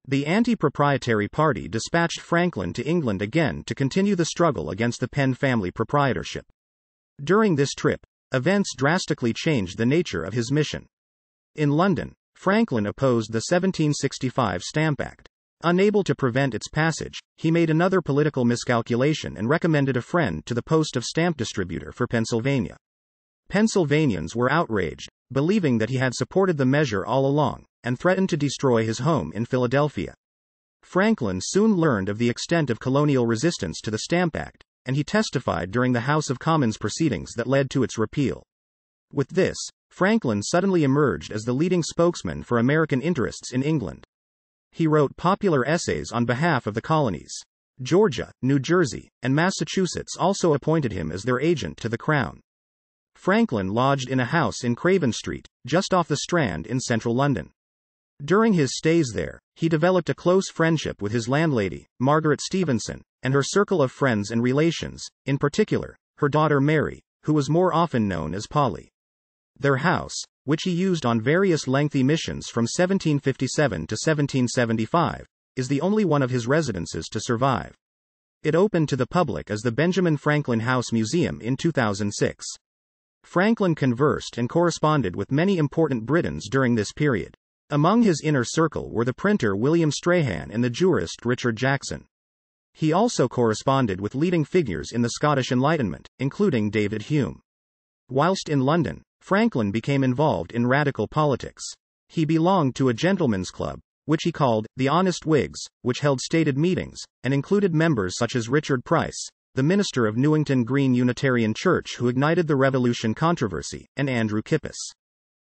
The Anti-Proprietary Party dispatched Franklin to England again to continue the struggle against the Penn family proprietorship. During this trip, events drastically changed the nature of his mission. In London, Franklin opposed the 1765 Stamp Act. Unable to prevent its passage, he made another political miscalculation and recommended a friend to the post of stamp distributor for Pennsylvania. Pennsylvanians were outraged, believing that he had supported the measure all along, and threatened to destroy his home in Philadelphia. Franklin soon learned of the extent of colonial resistance to the Stamp Act, and he testified during the House of Commons proceedings that led to its repeal. With this, Franklin suddenly emerged as the leading spokesman for American interests in England. He wrote popular essays on behalf of the colonies. Georgia, New Jersey, and Massachusetts also appointed him as their agent to the Crown. Franklin lodged in a house in Craven Street, just off the Strand in central London. During his stays there, he developed a close friendship with his landlady, Margaret Stevenson, and her circle of friends and relations, in particular, her daughter Mary, who was more often known as Polly. Their house, which he used on various lengthy missions from 1757 to 1775, is the only one of his residences to survive. It opened to the public as the Benjamin Franklin House Museum in 2006. Franklin conversed and corresponded with many important Britons during this period. Among his inner circle were the printer William Strahan and the jurist Richard Jackson. He also corresponded with leading figures in the Scottish Enlightenment, including David Hume. Whilst in London, Franklin became involved in radical politics. He belonged to a gentlemen's club, which he called the Honest Whigs, which held stated meetings, and included members such as Richard Price, the minister of Newington Green Unitarian Church who ignited the Revolution controversy, and Andrew Kippis.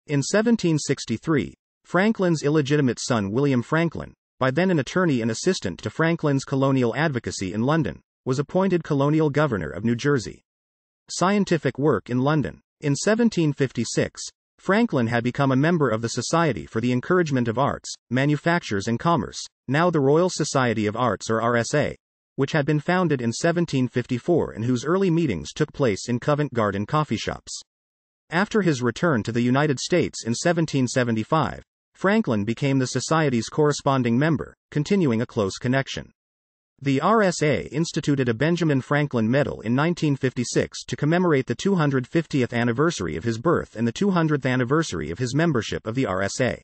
In 1763, Franklin's illegitimate son William Franklin, by then an attorney and assistant to Franklin's colonial advocacy in London, was appointed colonial governor of New Jersey. Scientific work in London. In 1756, Franklin had become a member of the Society for the Encouragement of Arts, Manufactures and Commerce, now the Royal Society of Arts or RSA, which had been founded in 1754 and whose early meetings took place in Covent Garden coffee shops. After his return to the United States in 1775, Franklin became the Society's corresponding member, continuing a close connection. The RSA instituted a Benjamin Franklin Medal in 1956 to commemorate the 250th anniversary of his birth and the 200th anniversary of his membership of the RSA.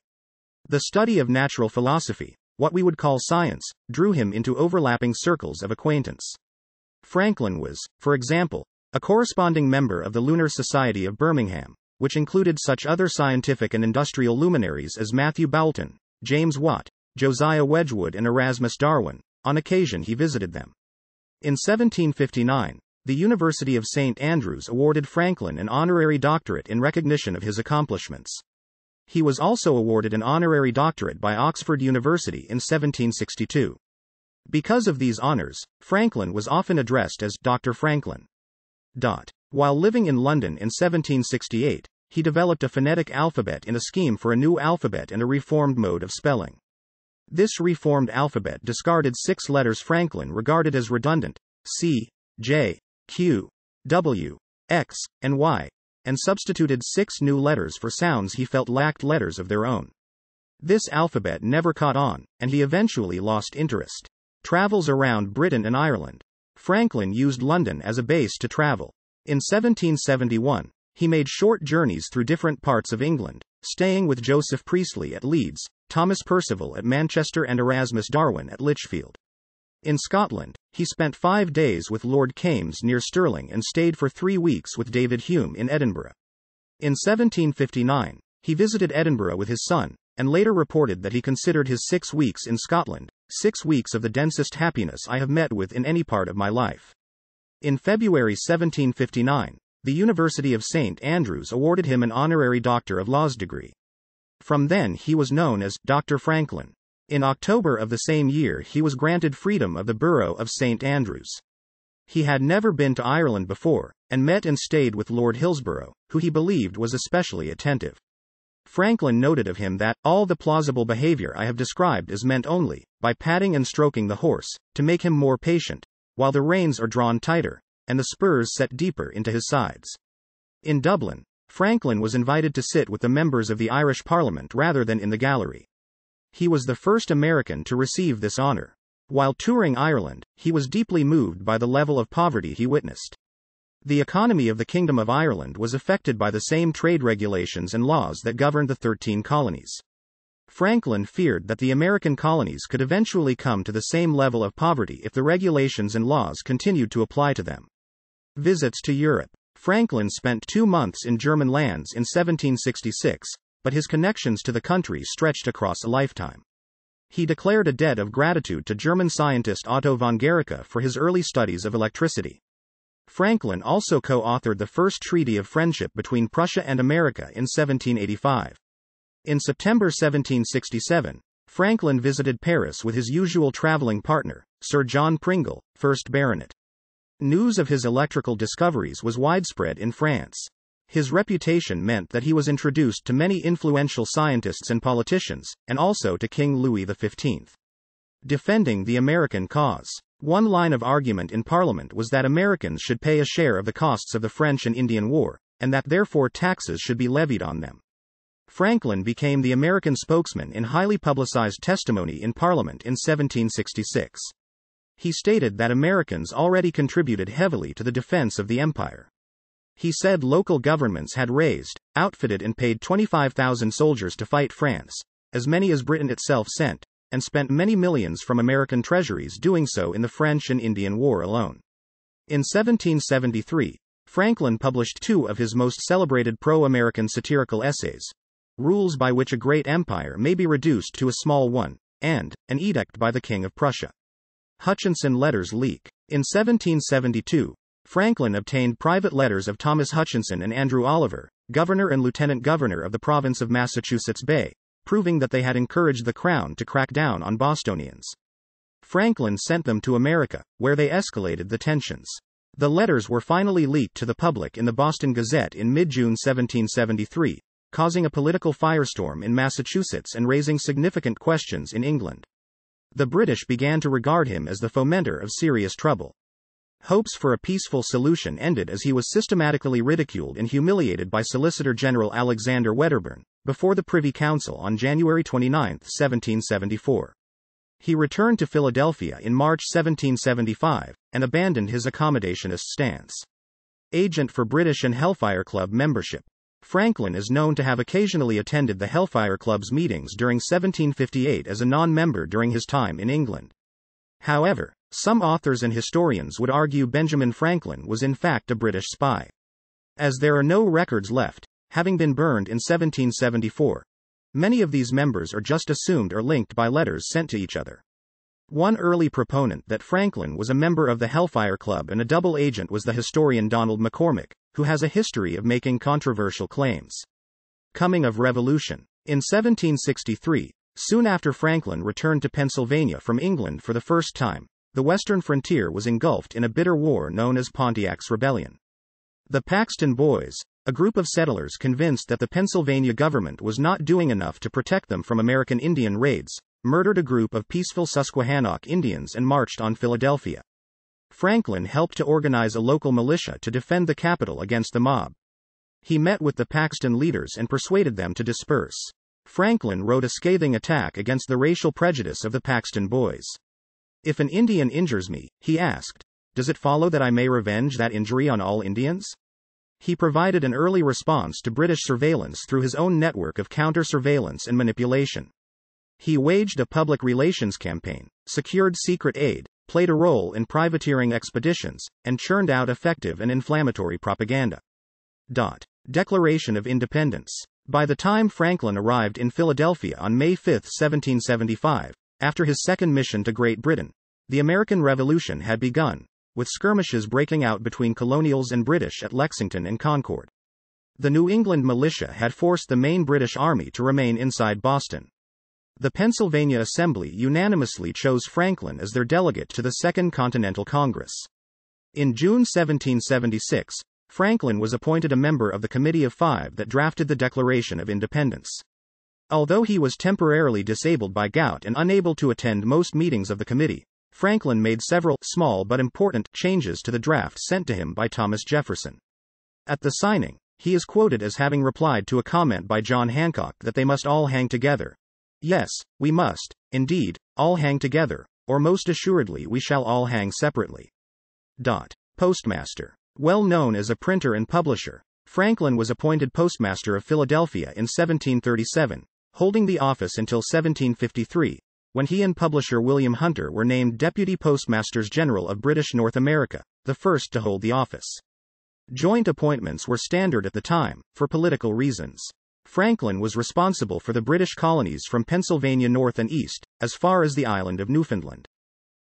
The study of natural philosophy, what we would call science, drew him into overlapping circles of acquaintance. Franklin was, for example, a corresponding member of the Lunar Society of Birmingham, which included such other scientific and industrial luminaries as Matthew Boulton, James Watt, Josiah Wedgwood and Erasmus Darwin. On occasion he visited them. In 1759, the University of St. Andrews awarded Franklin an honorary doctorate in recognition of his accomplishments. He was also awarded an honorary doctorate by Oxford University in 1762. Because of these honors, Franklin was often addressed as Dr. Franklin. While living in London in 1768, he developed a phonetic alphabet in a scheme for a new alphabet and a reformed mode of spelling. This reformed alphabet discarded 6 letters Franklin regarded as redundant, C, J, Q, W, X, and Y, and substituted 6 new letters for sounds he felt lacked letters of their own. This alphabet never caught on, and he eventually lost interest. Travels around Britain and Ireland. Franklin used London as a base to travel. In 1771, he made short journeys through different parts of England, staying with Joseph Priestley at Leeds, Thomas Percival at Manchester and Erasmus Darwin at Lichfield. In Scotland, he spent 5 days with Lord Kames near Stirling and stayed for 3 weeks with David Hume in Edinburgh. In 1759, he visited Edinburgh with his son, and later reported that he considered his 6 weeks in Scotland, 6 weeks of the densest happiness I have met with in any part of my life. In February 1759, the University of St. Andrews awarded him an honorary Doctor of Laws degree. From then he was known as Dr. Franklin. In October of the same year he was granted freedom of the Borough of St. Andrews. He had never been to Ireland before, and met and stayed with Lord Hillsborough, who he believed was especially attentive. Franklin noted of him that, all the plausible behavior I have described is meant only, by patting and stroking the horse, to make him more patient, while the reins are drawn tighter, and the spurs set deeper into his sides. In Dublin, Franklin was invited to sit with the members of the Irish Parliament rather than in the gallery. He was the first American to receive this honor. While touring Ireland, he was deeply moved by the level of poverty he witnessed. The economy of the Kingdom of Ireland was affected by the same trade regulations and laws that governed the 13 colonies. Franklin feared that the American colonies could eventually come to the same level of poverty if the regulations and laws continued to apply to them. Visits to Europe. Franklin spent 2 months in German lands in 1766, but his connections to the country stretched across a lifetime. He declared a debt of gratitude to German scientist Otto von Guericke for his early studies of electricity. Franklin also co-authored the first treaty of friendship between Prussia and America in 1785. In September 1767, Franklin visited Paris with his usual traveling partner, Sir John Pringle, 1st Baronet. News of his electrical discoveries was widespread in France. His reputation meant that he was introduced to many influential scientists and politicians, and also to King Louis XV. Defending the American cause. One line of argument in Parliament was that Americans should pay a share of the costs of the French and Indian War, and that therefore taxes should be levied on them. Franklin became the American spokesman in highly publicized testimony in Parliament in 1766. He stated that Americans already contributed heavily to the defense of the empire. He said local governments had raised, outfitted and paid 25,000 soldiers to fight France, as many as Britain itself sent, and spent many millions from American treasuries doing so in the French and Indian War alone. In 1773, Franklin published 2 of his most celebrated pro-American satirical essays, Rules by Which a Great Empire May be Reduced to a Small One, and An Edict by the King of Prussia. Hutchinson letters leak. In 1772, Franklin obtained private letters of Thomas Hutchinson and Andrew Oliver, governor and lieutenant governor of the province of Massachusetts Bay, proving that they had encouraged the Crown to crack down on Bostonians. Franklin sent them to America, where they escalated the tensions. The letters were finally leaked to the public in the Boston Gazette in mid-June 1773, causing a political firestorm in Massachusetts and raising significant questions in England. The British began to regard him as the fomenter of serious trouble. Hopes for a peaceful solution ended as he was systematically ridiculed and humiliated by Solicitor General Alexander Wedderburn, before the Privy Council on January 29, 1774. He returned to Philadelphia in March 1775, and abandoned his accommodationist stance. Agent for British and Hellfire Club membership. Franklin is known to have occasionally attended the Hellfire Club's meetings during 1758 as a non-member during his time in England. However, some authors and historians would argue Benjamin Franklin was in fact a British spy. As there are no records left, having been burned in 1774, many of these members are just assumed or linked by letters sent to each other. One early proponent that Franklin was a member of the Hellfire Club and a double agent was the historian Donald McCormick, who has a history of making controversial claims. Coming of Revolution. In 1763, soon after Franklin returned to Pennsylvania from England for the first time, the western frontier was engulfed in a bitter war known as Pontiac's Rebellion. The Paxton Boys, a group of settlers convinced that the Pennsylvania government was not doing enough to protect them from American Indian raids, murdered a group of peaceful Susquehannock Indians and marched on Philadelphia. Franklin helped to organize a local militia to defend the capital against the mob. He met with the Paxton leaders and persuaded them to disperse. Franklin wrote a scathing attack against the racial prejudice of the Paxton Boys. "If an Indian injures me," he asked, "does it follow that I may revenge that injury on all Indians?" He provided an early response to British surveillance through his own network of counter-surveillance and manipulation. He waged a public relations campaign, secured secret aid, played a role in privateering expeditions, and churned out effective and inflammatory propaganda. Declaration of Independence. By the time Franklin arrived in Philadelphia on May 5, 1775, after his second mission to Great Britain, the American Revolution had begun, with skirmishes breaking out between colonials and British at Lexington and Concord. The New England militia had forced the main British army to remain inside Boston. The Pennsylvania Assembly unanimously chose Franklin as their delegate to the Second Continental Congress. In June 1776, Franklin was appointed a member of the Committee of Five that drafted the Declaration of Independence. Although he was temporarily disabled by gout and unable to attend most meetings of the committee, Franklin made several small but important changes to the draft sent to him by Thomas Jefferson. At the signing, he is quoted as having replied to a comment by John Hancock that they must all hang together. "Yes, we must, indeed, all hang together, or most assuredly we shall all hang separately." Postmaster. Well known as a printer and publisher, Franklin was appointed Postmaster of Philadelphia in 1737, holding the office until 1753, when he and publisher William Hunter were named Deputy Postmasters General of British North America, the first to hold the office. Joint appointments were standard at the time, for political reasons. Franklin was responsible for the British colonies from Pennsylvania north and east, as far as the island of Newfoundland.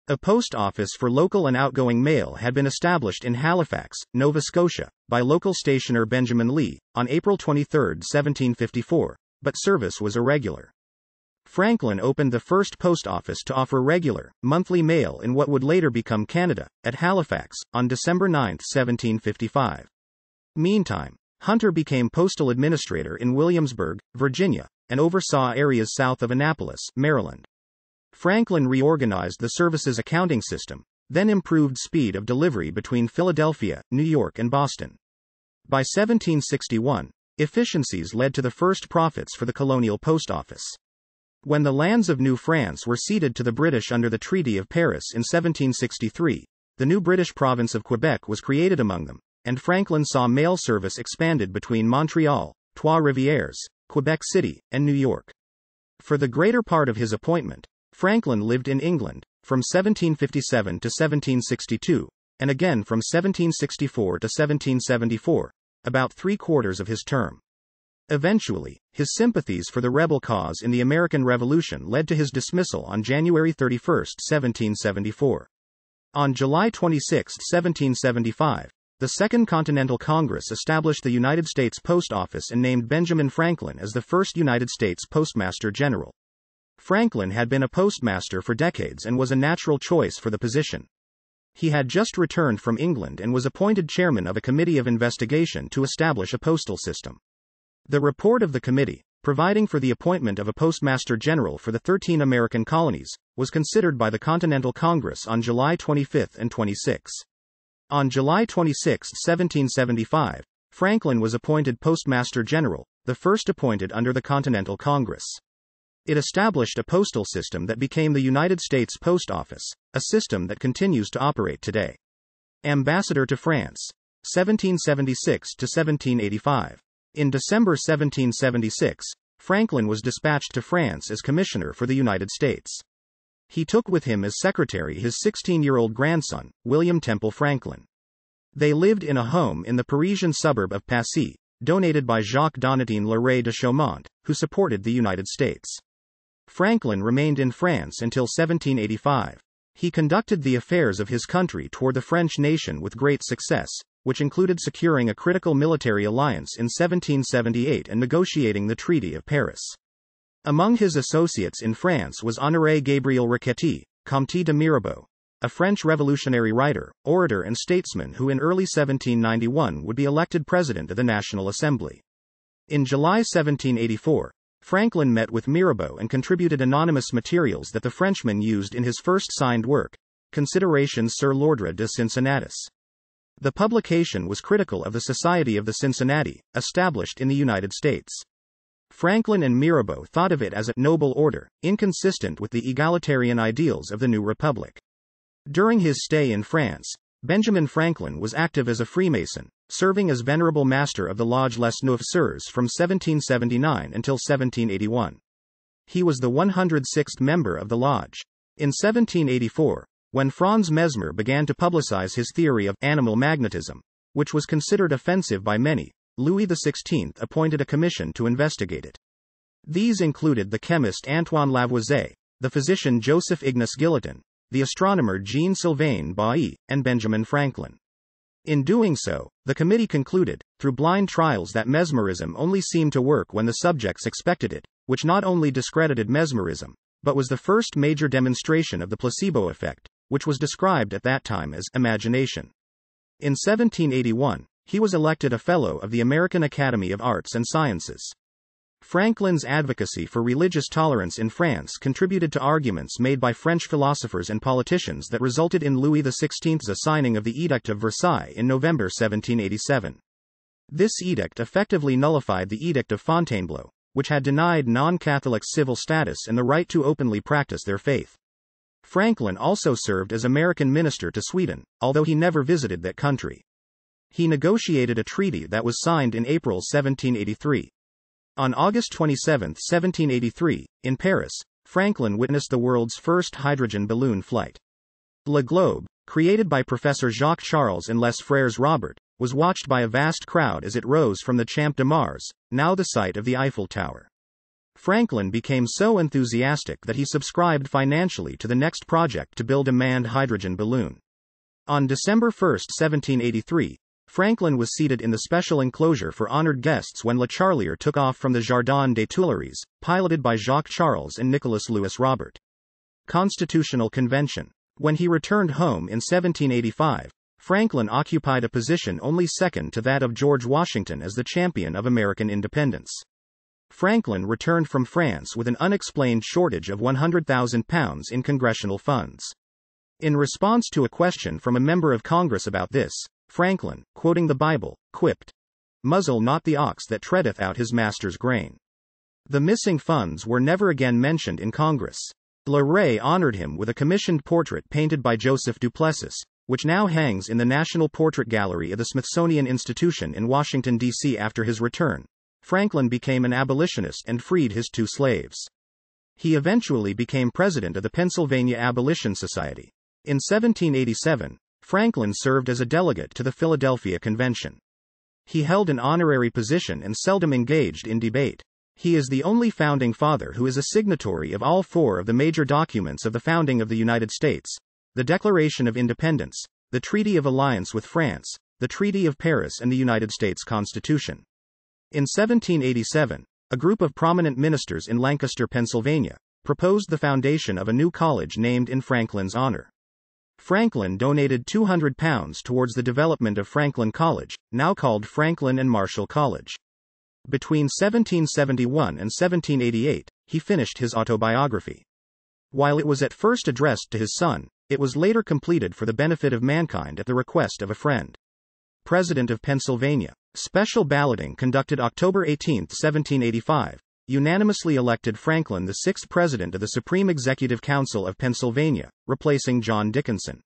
A post office for local and outgoing mail had been established in Halifax, Nova Scotia, by local stationer Benjamin Lee, on April 23, 1754, but service was irregular. Franklin opened the first post office to offer regular, monthly mail in what would later become Canada, at Halifax, on December 9, 1755. Meantime, Hunter became postal administrator in Williamsburg, Virginia, and oversaw areas south of Annapolis, Maryland. Franklin reorganized the service's accounting system, then improved speed of delivery between Philadelphia, New York and Boston. By 1761, efficiencies led to the first profits for the colonial post office. When the lands of New France were ceded to the British under the Treaty of Paris in 1763, the new British province of Quebec was created among them, and Franklin saw mail service expanded between Montreal, Trois-Rivières, Quebec City, and New York. For the greater part of his appointment, Franklin lived in England, from 1757 to 1762, and again from 1764 to 1774, about 3/4 of his term. Eventually, his sympathies for the rebel cause in the American Revolution led to his dismissal on January 31, 1774. On July 26, 1775, the Second Continental Congress established the United States Post Office and named Benjamin Franklin as the first United States Postmaster General. Franklin had been a postmaster for decades and was a natural choice for the position. He had just returned from England and was appointed chairman of a committee of investigation to establish a postal system. The report of the committee, providing for the appointment of a Postmaster General for the 13 American colonies, was considered by the Continental Congress on July 25 and 26. On July 26, 1775, Franklin was appointed Postmaster General, the first appointed under the Continental Congress. It established a postal system that became the United States Post Office, a system that continues to operate today. Ambassador to France, 1776 to 1785. In December 1776, Franklin was dispatched to France as commissioner for the United States. He took with him as secretary his 16-year-old grandson, William Temple Franklin. They lived in a home in the Parisian suburb of Passy, donated by Jacques Donatien Leray de Chaumont, who supported the United States. Franklin remained in France until 1785. He conducted the affairs of his country toward the French nation with great success, which included securing a critical military alliance in 1778 and negotiating the Treaty of Paris. Among his associates in France was Honoré Gabriel Riquetti, Comte de Mirabeau, a French revolutionary writer, orator and statesman who in early 1791 would be elected president of the National Assembly. In July 1784, Franklin met with Mirabeau and contributed anonymous materials that the Frenchman used in his first signed work, Considerations sur l'ordre de Cincinnatus. The publication was critical of the Society of the Cincinnati, established in the United States. Franklin and Mirabeau thought of it as a noble order, inconsistent with the egalitarian ideals of the new republic. During his stay in France, Benjamin Franklin was active as a Freemason, serving as Venerable Master of the Lodge Les Neuf Sœurs from 1779 until 1781. He was the 106th member of the lodge. In 1784, when Franz Mesmer began to publicize his theory of animal magnetism, which was considered offensive by many, Louis XVI appointed a commission to investigate it. These included the chemist Antoine Lavoisier, the physician Joseph Ignace Guillotin, the astronomer Jean-Sylvain Bailly, and Benjamin Franklin. In doing so, the committee concluded, through blind trials, that mesmerism only seemed to work when the subjects expected it, which not only discredited mesmerism, but was the first major demonstration of the placebo effect, which was described at that time as imagination. In 1781, he was elected a Fellow of the American Academy of Arts and Sciences. Franklin's advocacy for religious tolerance in France contributed to arguments made by French philosophers and politicians that resulted in Louis XVI's signing of the Edict of Versailles in November 1787. This edict effectively nullified the Edict of Fontainebleau, which had denied non-Catholics civil status and the right to openly practice their faith. Franklin also served as American minister to Sweden, although he never visited that country. He negotiated a treaty that was signed in April 1783. On August 27, 1783, in Paris, Franklin witnessed the world's first hydrogen balloon flight. Le Globe, created by Professor Jacques Charles and Les Frères Robert, was watched by a vast crowd as it rose from the Champ de Mars, now the site of the Eiffel Tower. Franklin became so enthusiastic that he subscribed financially to the next project to build a manned hydrogen balloon. On December 1, 1783, Franklin was seated in the special enclosure for honored guests when Le Charlier took off from the Jardin des Tuileries, piloted by Jacques Charles and Nicolas Louis Robert. Constitutional Convention. When he returned home in 1785, Franklin occupied a position only second to that of George Washington as the champion of American independence. Franklin returned from France with an unexplained shortage of £100,000 in congressional funds. In response to a question from a member of Congress about this, Franklin, quoting the Bible, quipped, "Muzzle not the ox that treadeth out his master's grain." The missing funds were never again mentioned in Congress. Leray honored him with a commissioned portrait painted by Joseph Duplessis, which now hangs in the National Portrait Gallery of the Smithsonian Institution in Washington, D.C. After his return, Franklin became an abolitionist and freed his 2 slaves. He eventually became president of the Pennsylvania Abolition Society. In 1787, Franklin served as a delegate to the Philadelphia Convention. He held an honorary position and seldom engaged in debate. He is the only founding father who is a signatory of all 4 of the major documents of the founding of the United States: the Declaration of Independence, the Treaty of Alliance with France, the Treaty of Paris, and the United States Constitution. In 1787, a group of prominent ministers in Lancaster, Pennsylvania, proposed the foundation of a new college named in Franklin's honor. Franklin donated £200 towards the development of Franklin College, now called Franklin and Marshall College. Between 1771 and 1788, he finished his autobiography. While it was at first addressed to his son, it was later completed for the benefit of mankind at the request of a friend. President of Pennsylvania. Special balloting conducted October 18, 1785, unanimously elected Franklin the sixth President of the Supreme Executive Council of Pennsylvania, replacing John Dickinson.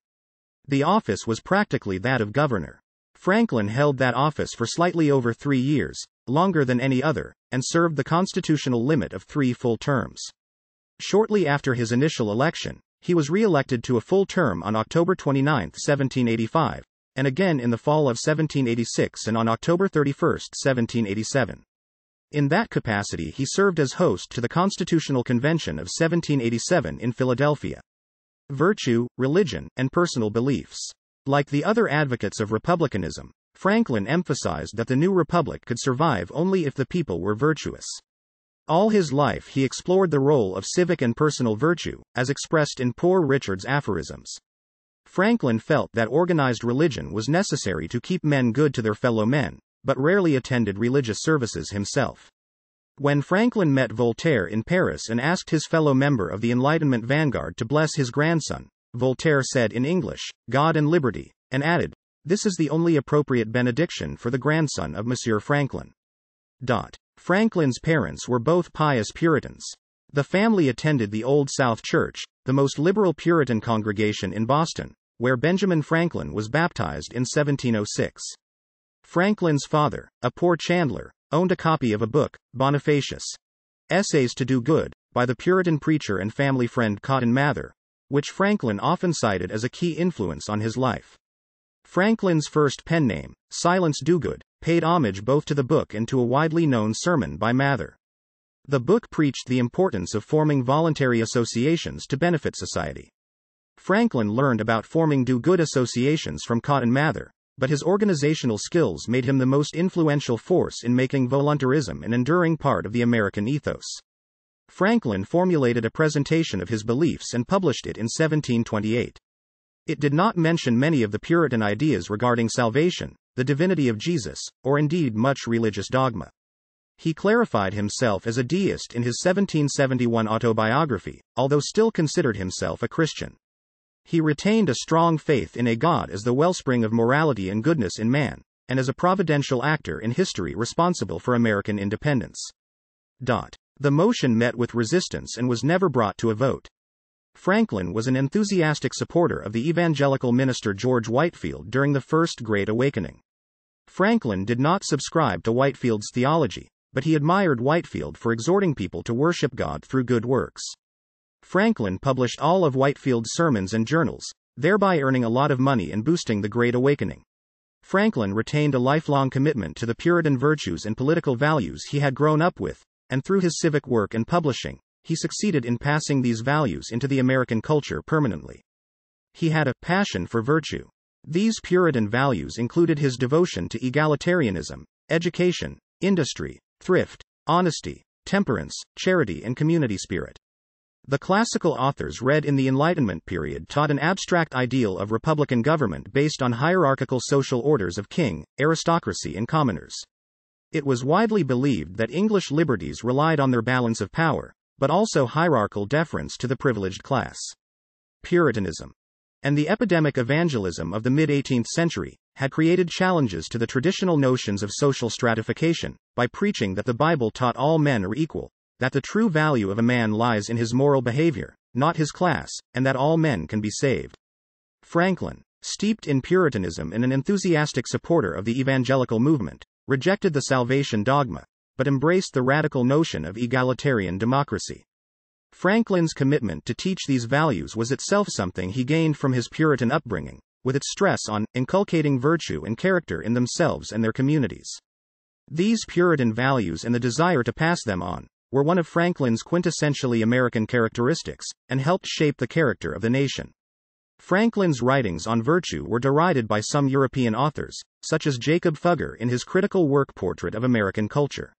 The office was practically that of governor. Franklin held that office for slightly over 3 years, longer than any other, and served the constitutional limit of 3 full terms. Shortly after his initial election, he was re-elected to a full term on October 29, 1785, and again in the fall of 1786 and on October 31, 1787. In that capacity he served as host to the Constitutional Convention of 1787 in Philadelphia. Virtue, religion, and personal beliefs. Like the other advocates of republicanism, Franklin emphasized that the new republic could survive only if the people were virtuous. All his life he explored the role of civic and personal virtue, as expressed in Poor Richard's aphorisms. Franklin felt that organized religion was necessary to keep men good to their fellow men, but rarely attended religious services himself. When Franklin met Voltaire in Paris and asked his fellow member of the Enlightenment vanguard to bless his grandson, Voltaire said in English, "God and liberty," and added, "This is the only appropriate benediction for the grandson of Monsieur Franklin." Franklin's parents were both pious Puritans. The family attended the Old South Church, the most liberal Puritan congregation in Boston, where Benjamin Franklin was baptized in 1706. Franklin's father, a poor chandler, owned a copy of a book, Bonifacius' Essays to Do Good, by the Puritan preacher and family friend Cotton Mather, which Franklin often cited as a key influence on his life. Franklin's first pen name, Silence Dogood, paid homage both to the book and to a widely known sermon by Mather. The book preached the importance of forming voluntary associations to benefit society. Franklin learned about forming do-good associations from Cotton Mather, but his organizational skills made him the most influential force in making voluntarism an enduring part of the American ethos. Franklin formulated a presentation of his beliefs and published it in 1728. It did not mention many of the Puritan ideas regarding salvation, the divinity of Jesus, or indeed much religious dogma. He clarified himself as a deist in his 1771 autobiography, although still considered himself a Christian. He retained a strong faith in a God as the wellspring of morality and goodness in man, and as a providential actor in history responsible for American independence. The motion met with resistance and was never brought to a vote. Franklin was an enthusiastic supporter of the evangelical minister George Whitefield during the First Great Awakening. Franklin did not subscribe to Whitefield's theology, but he admired Whitefield for exhorting people to worship God through good works. Franklin published all of Whitefield's sermons and journals, thereby earning a lot of money and boosting the Great Awakening. Franklin retained a lifelong commitment to the Puritan virtues and political values he had grown up with, and through his civic work and publishing, he succeeded in passing these values into the American culture permanently. He had a passion for virtue. These Puritan values included his devotion to egalitarianism, education, industry, thrift, honesty, temperance, charity, and community spirit. The classical authors read in the Enlightenment period taught an abstract ideal of republican government based on hierarchical social orders of king, aristocracy, and commoners. It was widely believed that English liberties relied on their balance of power, but also hierarchical deference to the privileged class. Puritanism and the epidemic evangelism of the mid-18th century had created challenges to the traditional notions of social stratification, by preaching that the Bible taught all men are equal, that the true value of a man lies in his moral behavior, not his class, and that all men can be saved. Franklin, steeped in Puritanism and an enthusiastic supporter of the evangelical movement, rejected the salvation dogma, but embraced the radical notion of egalitarian democracy. Franklin's commitment to teach these values was itself something he gained from his Puritan upbringing, with its stress on inculcating virtue and character in themselves and their communities. These Puritan values and the desire to pass them on were one of Franklin's quintessentially American characteristics, and helped shape the character of the nation. Franklin's writings on virtue were derided by some European authors, such as Jacob Fugger in his critical work Portrait of American Culture.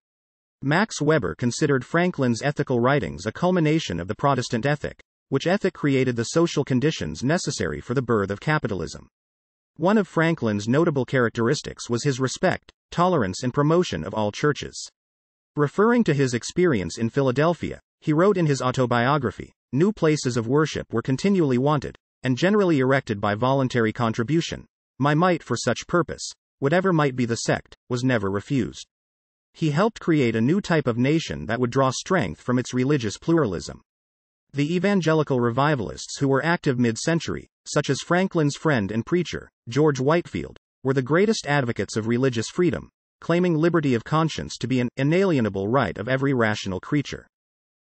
Max Weber considered Franklin's ethical writings a culmination of the Protestant ethic, which ethic created the social conditions necessary for the birth of capitalism. One of Franklin's notable characteristics was his respect, tolerance, and promotion of all churches. Referring to his experience in Philadelphia, he wrote in his autobiography, "New places of worship were continually wanted, and generally erected by voluntary contribution. My mite for such purpose, whatever might be the sect, was never refused." He helped create a new type of nation that would draw strength from its religious pluralism. The evangelical revivalists who were active mid-century, such as Franklin's friend and preacher, George Whitefield, were the greatest advocates of religious freedom, claiming liberty of conscience to be an inalienable right of every rational creature.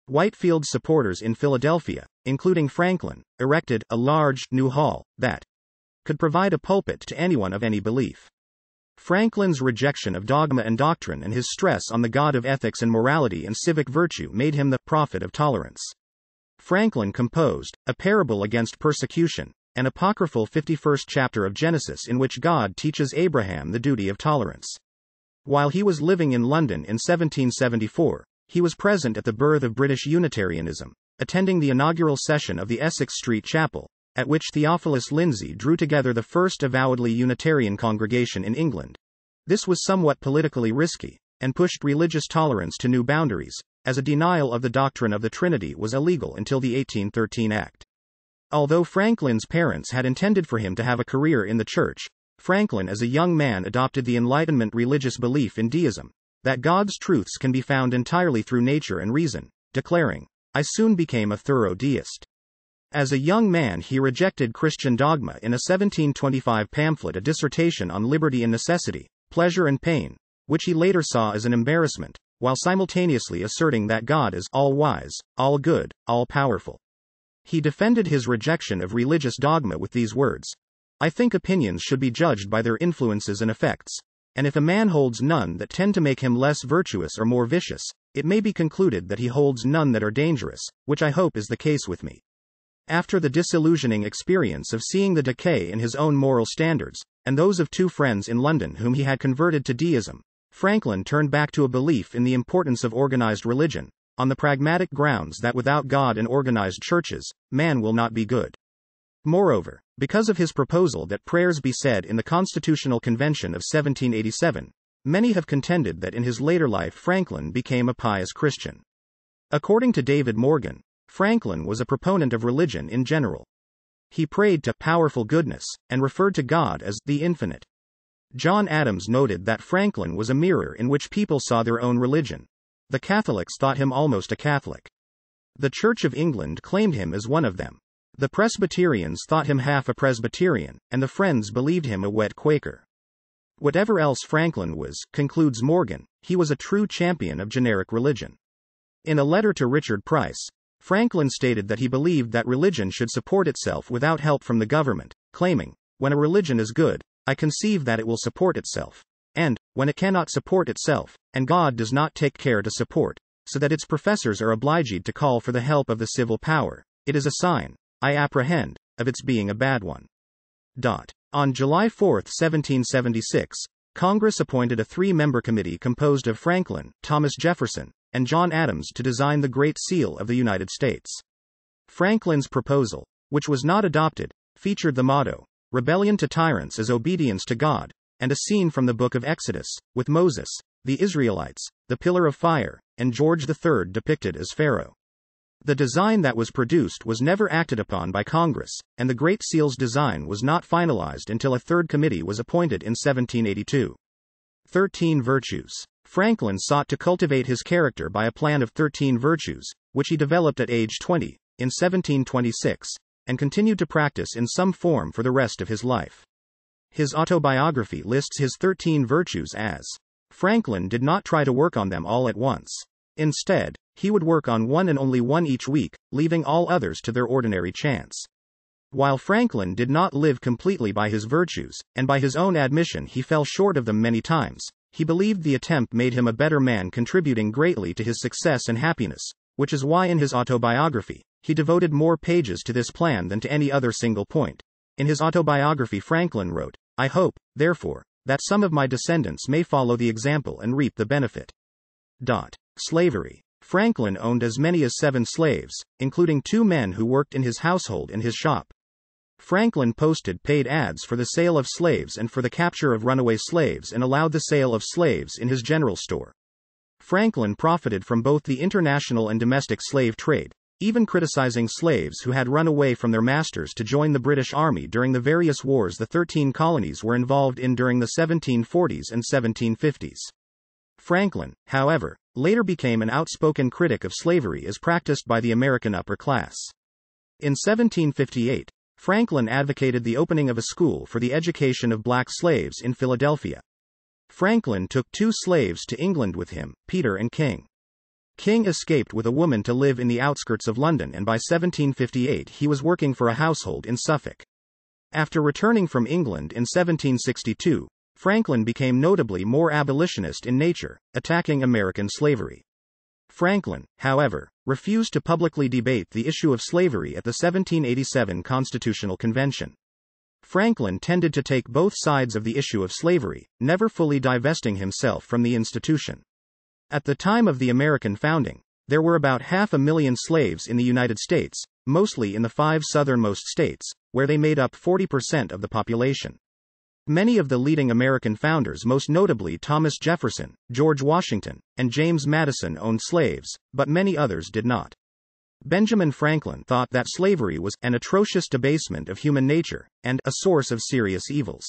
Whitefield's supporters in Philadelphia, including Franklin, erected a large, new hall that could provide a pulpit to anyone of any belief. Franklin's rejection of dogma and doctrine and his stress on the God of ethics and morality and civic virtue made him the prophet of tolerance. Franklin composed a parable against persecution, an apocryphal 51st chapter of Genesis in which God teaches Abraham the duty of tolerance. While he was living in London in 1774, he was present at the birth of British Unitarianism, attending the inaugural session of the Essex Street Chapel, at which Theophilus Lindsay drew together the first avowedly Unitarian congregation in England. This was somewhat politically risky, and pushed religious tolerance to new boundaries, as a denial of the doctrine of the Trinity was illegal until the 1813 Act. Although Franklin's parents had intended for him to have a career in the church, Franklin as a young man adopted the Enlightenment religious belief in deism, that God's truths can be found entirely through nature and reason, declaring, "I soon became a thorough deist." As a young man he rejected Christian dogma in a 1725 pamphlet, a dissertation on liberty and necessity, pleasure and pain, which he later saw as an embarrassment, while simultaneously asserting that God is all-wise, all-good, all-powerful. He defended his rejection of religious dogma with these words, "I think opinions should be judged by their influences and effects, and if a man holds none that tend to make him less virtuous or more vicious, it may be concluded that he holds none that are dangerous, which I hope is the case with me." After the disillusioning experience of seeing the decay in his own moral standards, and those of two friends in London whom he had converted to deism, Franklin turned back to a belief in the importance of organized religion, on the pragmatic grounds that without God and organized churches, man will not be good. Moreover, because of his proposal that prayers be said in the Constitutional Convention of 1787, many have contended that in his later life Franklin became a pious Christian. According to David Morgan, Franklin was a proponent of religion in general. He prayed to powerful goodness, and referred to God as the infinite. John Adams noted that Franklin was a mirror in which people saw their own religion. The Catholics thought him almost a Catholic. The Church of England claimed him as one of them. The Presbyterians thought him half a Presbyterian, and the Friends believed him a wet Quaker. Whatever else Franklin was, concludes Morgan, he was a true champion of generic religion. In a letter to Richard Price, Franklin stated that he believed that religion should support itself without help from the government, claiming, "When a religion is good, I conceive that it will support itself. And, when it cannot support itself, and God does not take care to support, so that its professors are obliged to call for the help of the civil power, it is a sign, I apprehend, of its being a bad one." On July 4, 1776, Congress appointed a three-member committee composed of Franklin, Thomas Jefferson, and John Adams to design the Great Seal of the United States. Franklin's proposal, which was not adopted, featured the motto, "Rebellion to tyrants is obedience to God," and a scene from the Book of Exodus, with Moses, the Israelites, the pillar of fire, and George III depicted as Pharaoh. The design that was produced was never acted upon by Congress, and the Great Seal's design was not finalized until a third committee was appointed in 1782. 13 Virtues. Franklin sought to cultivate his character by a plan of 13 virtues, which he developed at age 20, in 1726, and continued to practice in some form for the rest of his life. His autobiography lists his 13 virtues as, Franklin did not try to work on them all at once. Instead, he would work on one and only one each week, leaving all others to their ordinary chance. While Franklin did not live completely by his virtues, and by his own admission he fell short of them many times, he believed the attempt made him a better man, contributing greatly to his success and happiness, which is why in his autobiography, he devoted more pages to this plan than to any other single point. In his autobiography Franklin wrote, "I hope, therefore, that some of my descendants may follow the example and reap the benefit." Slavery. Franklin owned as many as 7 slaves, including 2 men who worked in his household and his shop. Franklin posted paid ads for the sale of slaves and for the capture of runaway slaves, and allowed the sale of slaves in his general store. Franklin profited from both the international and domestic slave trade, even criticizing slaves who had run away from their masters to join the British Army during the various wars the 13 colonies were involved in during the 1740s and 1750s. Franklin, however, later became an outspoken critic of slavery as practiced by the American upper class. In 1758, Franklin advocated the opening of a school for the education of black slaves in Philadelphia. Franklin took 2 slaves to England with him, Peter and King. King escaped with a woman to live in the outskirts of London, and by 1758 he was working for a household in Suffolk. After returning from England in 1762, Franklin became notably more abolitionist in nature, attacking American slavery. Franklin, however, refused to publicly debate the issue of slavery at the 1787 Constitutional Convention. Franklin tended to take both sides of the issue of slavery, never fully divesting himself from the institution. At the time of the American founding, there were about 500,000 slaves in the United States, mostly in the 5 southernmost states, where they made up 40% of the population. Many of the leading American founders, most notably Thomas Jefferson, George Washington, and James Madison, owned slaves, but many others did not. Benjamin Franklin thought that slavery was an atrocious debasement of human nature, and a source of serious evils.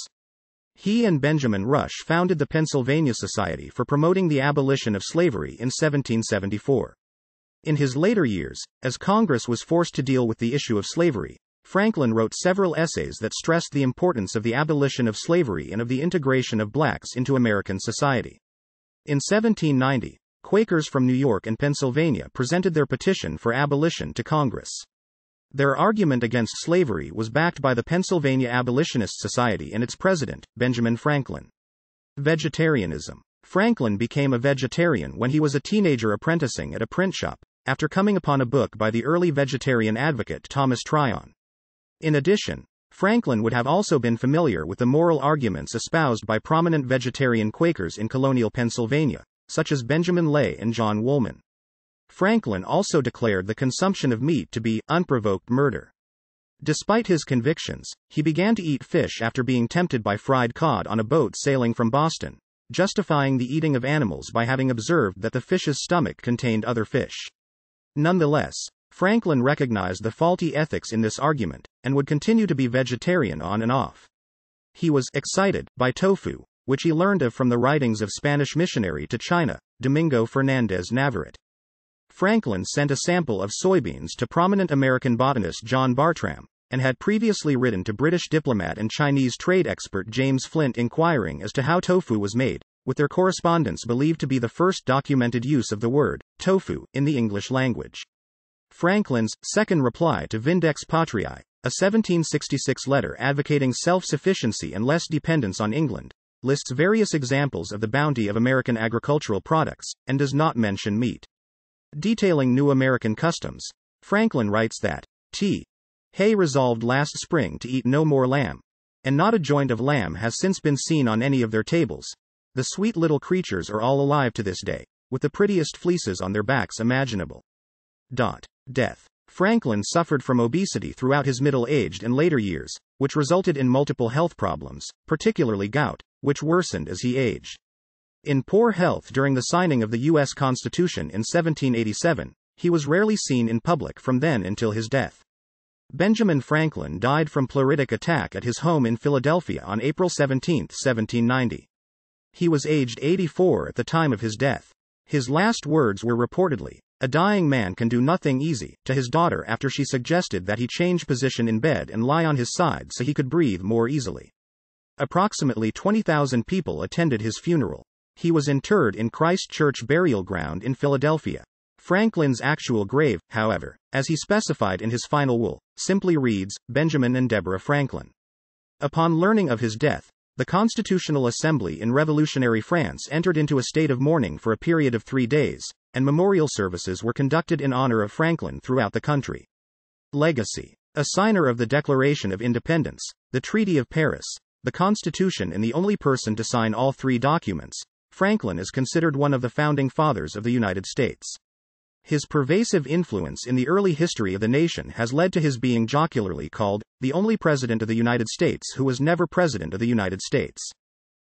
He and Benjamin Rush founded the Pennsylvania Society for promoting the abolition of slavery in 1774. In his later years, as Congress was forced to deal with the issue of slavery, Franklin wrote several essays that stressed the importance of the abolition of slavery and of the integration of blacks into American society. In 1790, Quakers from New York and Pennsylvania presented their petition for abolition to Congress. Their argument against slavery was backed by the Pennsylvania Abolitionist Society and its president, Benjamin Franklin. Vegetarianism. Franklin became a vegetarian when he was a teenager apprenticing at a print shop, after coming upon a book by the early vegetarian advocate Thomas Tryon. In addition, Franklin would have also been familiar with the moral arguments espoused by prominent vegetarian Quakers in colonial Pennsylvania, such as Benjamin Lay and John Woolman. Franklin also declared the consumption of meat to be unprovoked murder. Despite his convictions, he began to eat fish after being tempted by fried cod on a boat sailing from Boston, justifying the eating of animals by having observed that the fish's stomach contained other fish. Nonetheless, Franklin recognized the faulty ethics in this argument, and would continue to be vegetarian on and off. He was excited by tofu, which he learned of from the writings of Spanish missionary to China, Domingo Fernandez Navarrete. Franklin sent a sample of soybeans to prominent American botanist John Bartram, and had previously written to British diplomat and Chinese trade expert James Flint inquiring as to how tofu was made, with their correspondence believed to be the first documented use of the word tofu in the English language. Franklin's second reply to Vindex Patriae, a 1766 letter advocating self-sufficiency and less dependence on England, lists various examples of the bounty of American agricultural products, and does not mention meat. Detailing new American customs, Franklin writes that T. Hay resolved last spring to eat no more lamb, and not a joint of lamb has since been seen on any of their tables. The sweet little creatures are all alive to this day, with the prettiest fleeces on their backs imaginable. Death. Franklin suffered from obesity throughout his middle-aged and later years, which resulted in multiple health problems, particularly gout, which worsened as he aged. In poor health during the signing of the U.S. Constitution in 1787, he was rarely seen in public from then until his death. Benjamin Franklin died from pleuritic attack at his home in Philadelphia on April 17, 1790. He was aged 84 at the time of his death. His last words were reportedly, "A dying man can do nothing easy," to his daughter after she suggested that he change position in bed and lie on his side so he could breathe more easily. Approximately 20,000 people attended his funeral. He was interred in Christ Church Burial Ground in Philadelphia. Franklin's actual grave, however, as he specified in his final will, simply reads, Benjamin and Deborah Franklin. Upon learning of his death, the Constitutional Assembly in revolutionary France entered into a state of mourning for a period of 3 days, and memorial services were conducted in honor of Franklin throughout the country. Legacy. A signer of the Declaration of Independence, the Treaty of Paris, the Constitution, and the only person to sign all 3 documents, Franklin is considered one of the founding fathers of the United States. His pervasive influence in the early history of the nation has led to his being jocularly called the only president of the United States who was never president of the United States.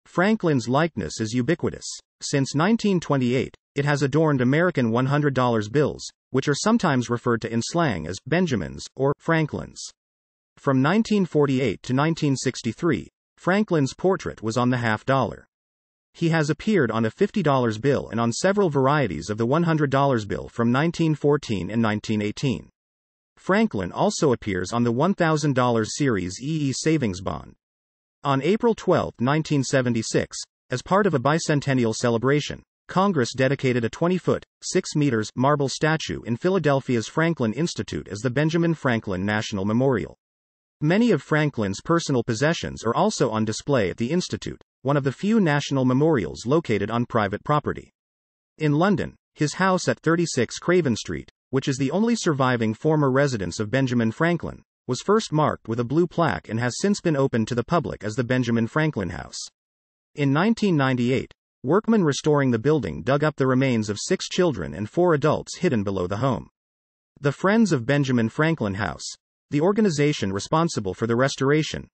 Franklin's likeness is ubiquitous. Since 1928, It has adorned American $100 bills, which are sometimes referred to in slang as Benjamins or Franklins. From 1948 to 1963, Franklin's portrait was on the half dollar. He has appeared on a $50 bill and on several varieties of the $100 bill from 1914 and 1918. Franklin also appears on the $1,000 series EE savings bond. On April 12, 1976, as part of a bicentennial celebration, Congress dedicated a 20-foot, 6 meters marble statue in Philadelphia's Franklin Institute as the Benjamin Franklin National Memorial. Many of Franklin's personal possessions are also on display at the Institute, one of the few national memorials located on private property. In London, his house at 36 Craven Street, which is the only surviving former residence of Benjamin Franklin, was first marked with a blue plaque and has since been opened to the public as the Benjamin Franklin House. In 1998, workmen restoring the building dug up the remains of 6 children and 4 adults hidden below the home. The Friends of Benjamin Franklin House, the organization responsible for the restoration,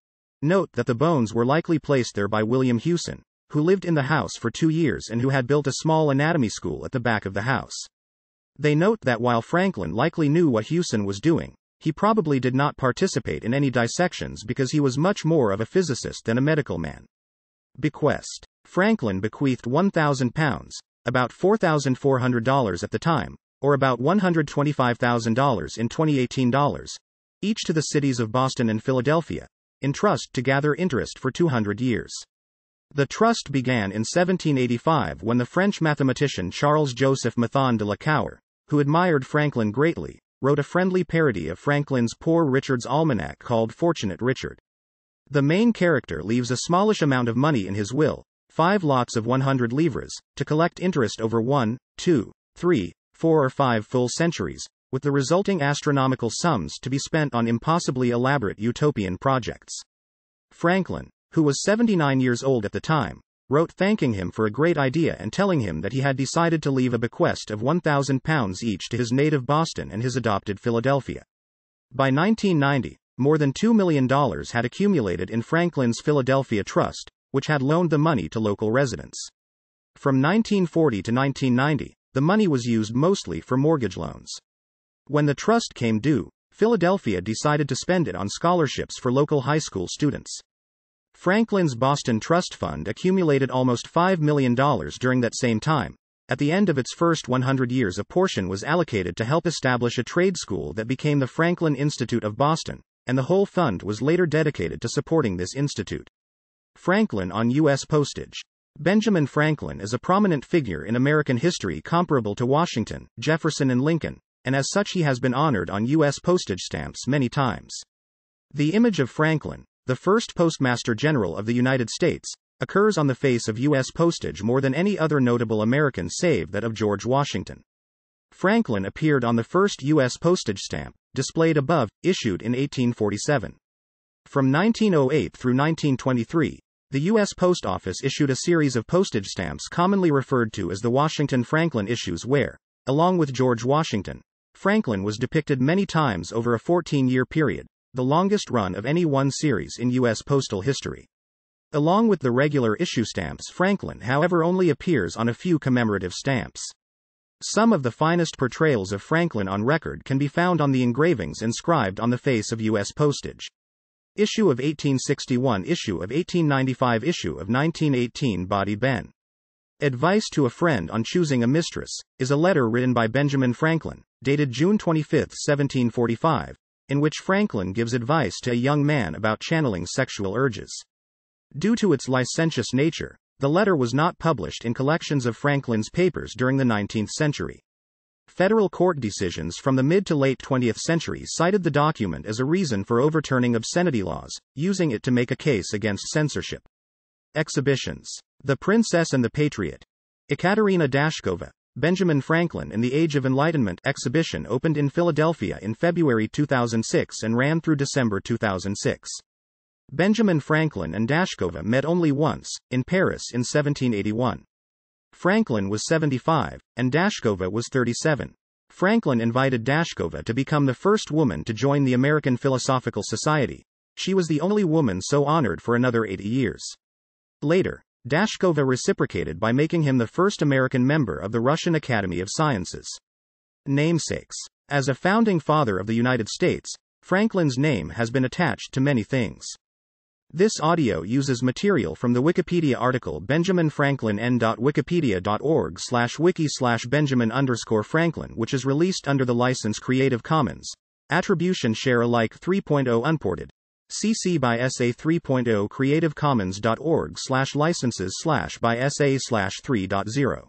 note that the bones were likely placed there by William Hewson, who lived in the house for 2 years and who had built a small anatomy school at the back of the house. They note that while Franklin likely knew what Hewson was doing, he probably did not participate in any dissections because he was much more of a physicist than a medical man. Bequest. Franklin bequeathed £1,000, about $4,400 at the time, or about $125,000 in 2018 dollars, each to the cities of Boston and Philadelphia, in trust to gather interest for 200 years. The trust began in 1785 when the French mathematician Charles-Joseph Mathon de la Cour, who admired Franklin greatly, wrote a friendly parody of Franklin's Poor Richard's Almanac called Fortunate Richard. The main character leaves a smallish amount of money in his will, 5 lots of 100 livres, to collect interest over 1, 2, 3, 4 or 5 full centuries, with the resulting astronomical sums to be spent on impossibly elaborate utopian projects. Franklin, who was 79 years old at the time, wrote thanking him for a great idea and telling him that he had decided to leave a bequest of £1,000 each to his native Boston and his adopted Philadelphia. By 1990, more than $2 million had accumulated in Franklin's Philadelphia Trust, which had loaned the money to local residents. From 1940 to 1990, the money was used mostly for mortgage loans. When the trust came due, Philadelphia decided to spend it on scholarships for local high school students. Franklin's Boston Trust Fund accumulated almost $5 million during that same time. At the end of its first 100 years, a portion was allocated to help establish a trade school that became the Franklin Institute of Boston, and the whole fund was later dedicated to supporting this institute. Franklin on U.S. postage. Benjamin Franklin is a prominent figure in American history comparable to Washington, Jefferson and Lincoln, and as such he has been honored on U.S. postage stamps many times. The image of Franklin, the first Postmaster General of the United States, occurs on the face of U.S. postage more than any other notable American save that of George Washington. Franklin appeared on the first U.S. postage stamp, displayed above, issued in 1847. From 1908 through 1923, the U.S. Post Office issued a series of postage stamps commonly referred to as the Washington-Franklin issues where, along with George Washington, Franklin was depicted many times over a 14-year period, the longest run of any one series in U.S. postal history. Along with the regular issue stamps, Franklin, however, only appears on a few commemorative stamps. Some of the finest portrayals of Franklin on record can be found on the engravings inscribed on the face of U.S. postage. Issue of 1861, issue of 1895, issue of 1918. Body Ben. Advice to a Friend on Choosing a Mistress, is a letter written by Benjamin Franklin, dated June 25, 1745, in which Franklin gives advice to a young man about channeling sexual urges. Due to its licentious nature, the letter was not published in collections of Franklin's papers during the 19th century. Federal court decisions from the mid to late 20th century cited the document as a reason for overturning obscenity laws, using it to make a case against censorship. Exhibitions. The Princess and the Patriot. Ekaterina Dashkova, Benjamin Franklin in the Age of Enlightenment exhibition opened in Philadelphia in February 2006 and ran through December 2006. Benjamin Franklin and Dashkova met only once, in Paris in 1781. Franklin was 75, and Dashkova was 37. Franklin invited Dashkova to become the first woman to join the American Philosophical Society. She was the only woman so honored for another 80 years. Later, Dashkova reciprocated by making him the first American member of the Russian Academy of Sciences. Namesakes. As a founding father of the United States, Franklin's name has been attached to many things. This audio uses material from the Wikipedia article Benjamin Franklin n.wikipedia.org/wiki/Benjamin_Franklin, which is released under the license Creative Commons. Attribution Share Alike 3.0 Unported. CC by SA 3.0 creativecommons.org/licenses/by SA/3.0